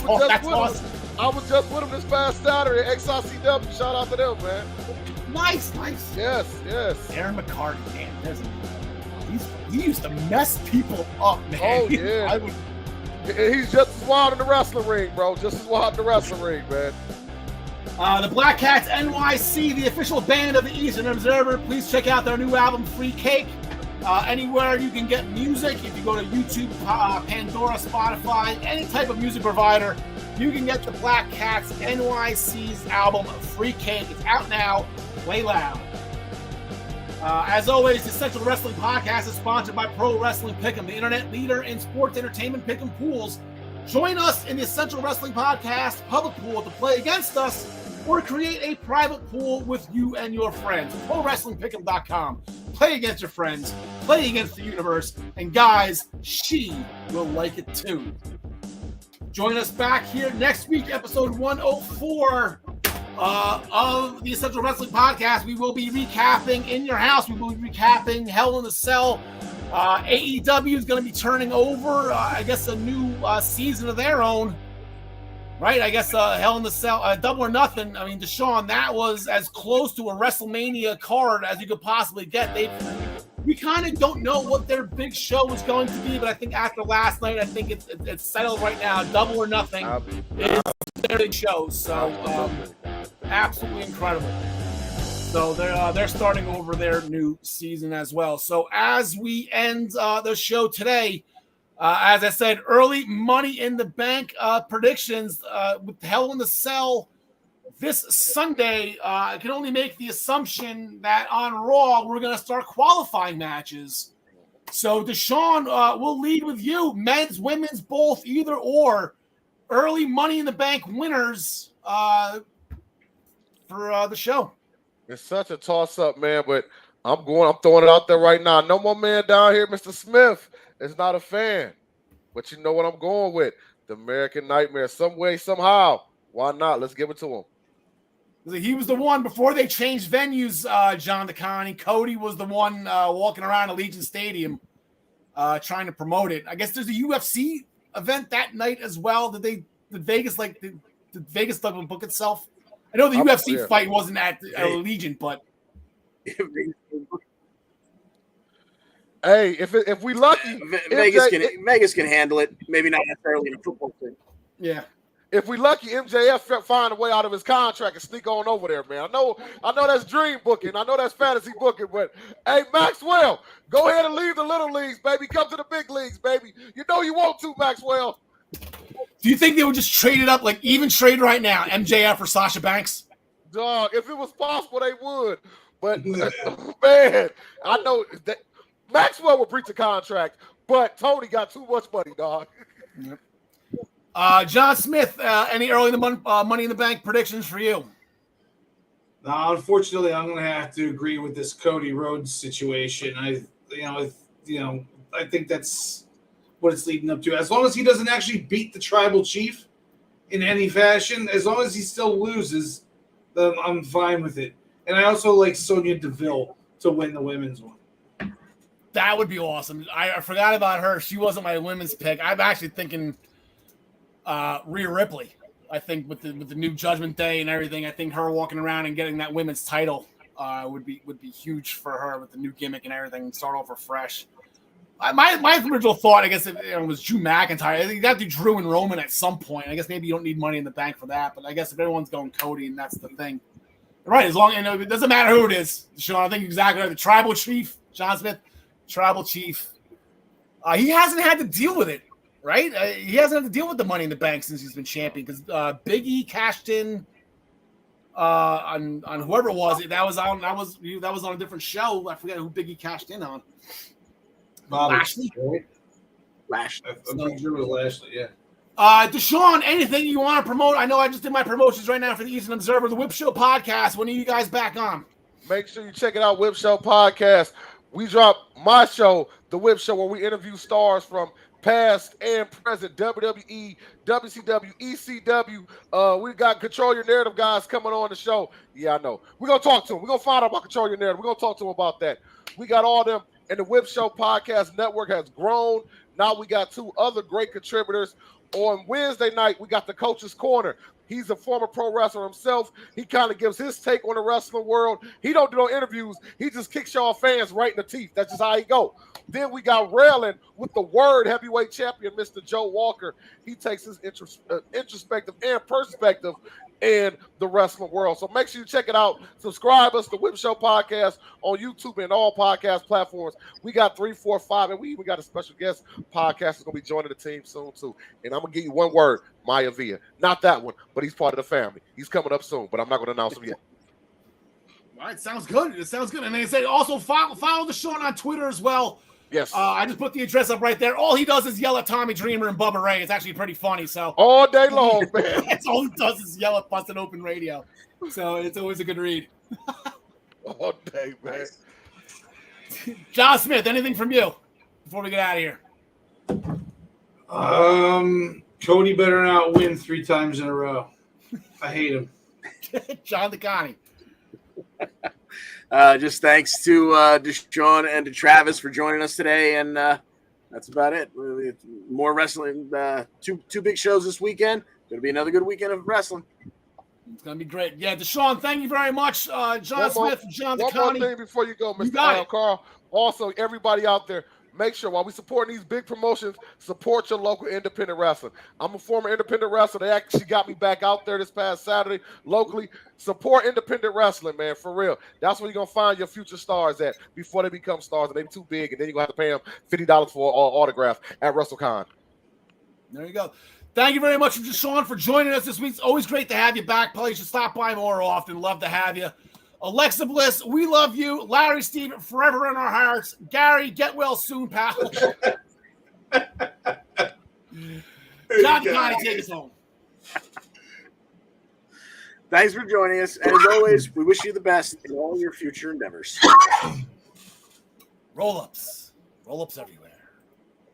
was just with him this past Saturday at XICW. Shout out to them, man. Nice. Yes. Darren McCarty, man, he used to mess people up, man. Oh, yeah. He's just as wild in the wrestling ring, bro. Just as wild in the wrestling ring, man. The Black Cats NYC, the official band of the Eastern Observer. Please check out their new album, Free Cake. Anywhere you can get music, if you go to YouTube, Pandora, Spotify, any type of music provider, you can get the Black Cats NYC's album, Free Cake. It's out now. Play loud. As always, the Central Wrestling Podcast is sponsored by Pro Wrestling Pick'em, the internet leader in sports entertainment pick'em pools. Join us in the Central Wrestling Podcast public pool to play against us or create a private pool with you and your friends. ProWrestlingPick'em.com. Play against your friends, play against the universe, and guys, she will like it too. Join us back here next week, episode 104 of the Essential Wrestling Podcast. We will be recapping In Your House. We will be recapping Hell in a Cell. AEW is going to be turning over, I guess, a new season of their own. Right? I guess Hell in the Cell, Double or Nothing. I mean, Deshaun, that was as close to a WrestleMania card as you could possibly get. We kind of don't know what their big show was going to be, but I think after last night, I think it's settled right now. Double or Nothing is their big show. So absolutely incredible. So they're starting over their new season as well. So as we end the show today, as I said, early Money in the Bank predictions with Hell in the Cell this Sunday. I can only make the assumption that on Raw, we're going to start qualifying matches. So, Deshaun, we'll lead with you. Men's, women's, both, either or. Early Money in the Bank winners for the show. It's such a toss-up, man, but I'm throwing it out there right now. No more man down here, Mr. Smith, is not a fan. But you know what I'm going with. The American Nightmare. Some way, somehow. Why not? Let's give it to him. He was the one before they changed venues, John DeConnie. Cody was the one walking around Allegiant Stadium trying to promote it. I guess there's a UFC event that night as well. Did Vegas book itself? I know the UFC fight wasn't at Allegiant, but hey, if we lucky, Vegas can handle it. Maybe not necessarily in a football thing. Yeah. If we lucky, MJF find a way out of his contract and sneak on over there, man. I know that's dream booking. I know that's fantasy booking, but hey, Maxwell, go ahead and leave the little leagues, baby. Come to the big leagues, baby. You know you want to, Maxwell. Do you think they would just trade it up, like even trade right now, MJF or Sasha Banks? Dog, if it was possible, they would. But man, I know that Maxwell would breach a contract, but Tony got too much money, dog. Yep. John Smith, any early Money in the Bank predictions for you? No, unfortunately, I'm going to have to agree with this Cody Rhodes situation. I think that's what it's leading up to. As long as he doesn't actually beat the tribal chief in any fashion, as long as he still loses, then I'm fine with it. And I also like Sonya Deville to win the women's one. That would be awesome. I forgot about her. She wasn't my women's pick. I'm actually thinking Rhea Ripley. I think with the new Judgment Day and everything, I think her walking around and getting that women's title would be huge for her with the new gimmick and everything. Start over fresh. My original thought, I guess, was Drew McIntyre. I think you got to do Drew and Roman at some point. I guess maybe you don't need Money in the Bank for that, but I guess if everyone's going Cody and that's the thing, right? As long it doesn't matter who it is, Sean. I think exactly right. The Tribal Chief, John Smith. Tribal Chief. He hasn't had to deal with it, right? He hasn't had to deal with the Money in the Bank since he's been champion because Big E cashed in on whoever it was. That was on a different show. I forget who Big E cashed in on. Lashley. Lashley. I'm pretty sure it was Lashley. Yeah. Deshaun, anything you want to promote? I know I just did my promotions right now for the Eastern Observer, the Whip Show podcast. When are you guys back on? Make sure you check it out, Whip Show podcast. We drop my show, The Whip Show, where we interview stars from past and present, WWE, WCW, ECW. We got Control Your Narrative guys coming on the show. Yeah, I know. We're going to talk to them. We're going to find out about Control Your Narrative. We're going to talk to them about that. We got all them, and the Whip Show podcast network has grown. Now we got 2 other great contributors. On Wednesday night, we got the Coach's Corner. He's a former pro wrestler himself. He kind of gives his take on the wrestling world. He don't do no interviews. He just kicks y'all fans right in the teeth. That's just how he go. Then we got railing with the Word heavyweight champion, Mr. Joe Walker. He takes his introspective and perspective in the wrestling world. So make sure you check it out. Subscribe us to Whip Show Podcast on YouTube and all podcast platforms. We got 3, 4, 5, and we even got a special guest podcast that's going to be joining the team soon too. And I'm going to give you one word, Maya Villa. Not that one, but he's part of the family. He's coming up soon, but I'm not going to announce him yet. All right, sounds good. It sounds good. And they say also follow the show on Twitter as well. Yes. I just put the address up right there. All he does is yell at Tommy Dreamer and Bubba Ray. It's actually pretty funny. So all day long, man. That's all he does is yell at Busted Open Radio. So it's always a good read. All day, man. John Smith, anything from you before we get out of here? Cody better not win 3 times in a row. I hate him. John DeConnie. Just thanks to Deshaun and to Travis for joining us today, and that's about it. More wrestling. 2 big shows this weekend. Going to be another good weekend of wrestling. It's going to be great. Yeah, Deshaun, thank you very much. John Smith, John DeConnie. One more thing before you go, Mr. Karl. Also, everybody out there, make sure while we supporting these big promotions, support your local independent wrestling. I'm a former independent wrestler. They actually got me back out there this past Saturday locally. Support independent wrestling, man, for real. That's where you're going to find your future stars at before they become stars and they're too big, and then you're going to have to pay them $50 for an autograph at WrestleCon. There you go. Thank you very much, Deshaun, for joining us this week. It's always great to have you back, pal. You should stop by more often. Love to have you. Alexa Bliss, we love you. Larry Steve, forever in our hearts. Gary, get well soon, pal. John Connie, take us home. Thanks for joining us. And as always, we wish you the best in all your future endeavors. Roll-ups. Roll-ups everywhere.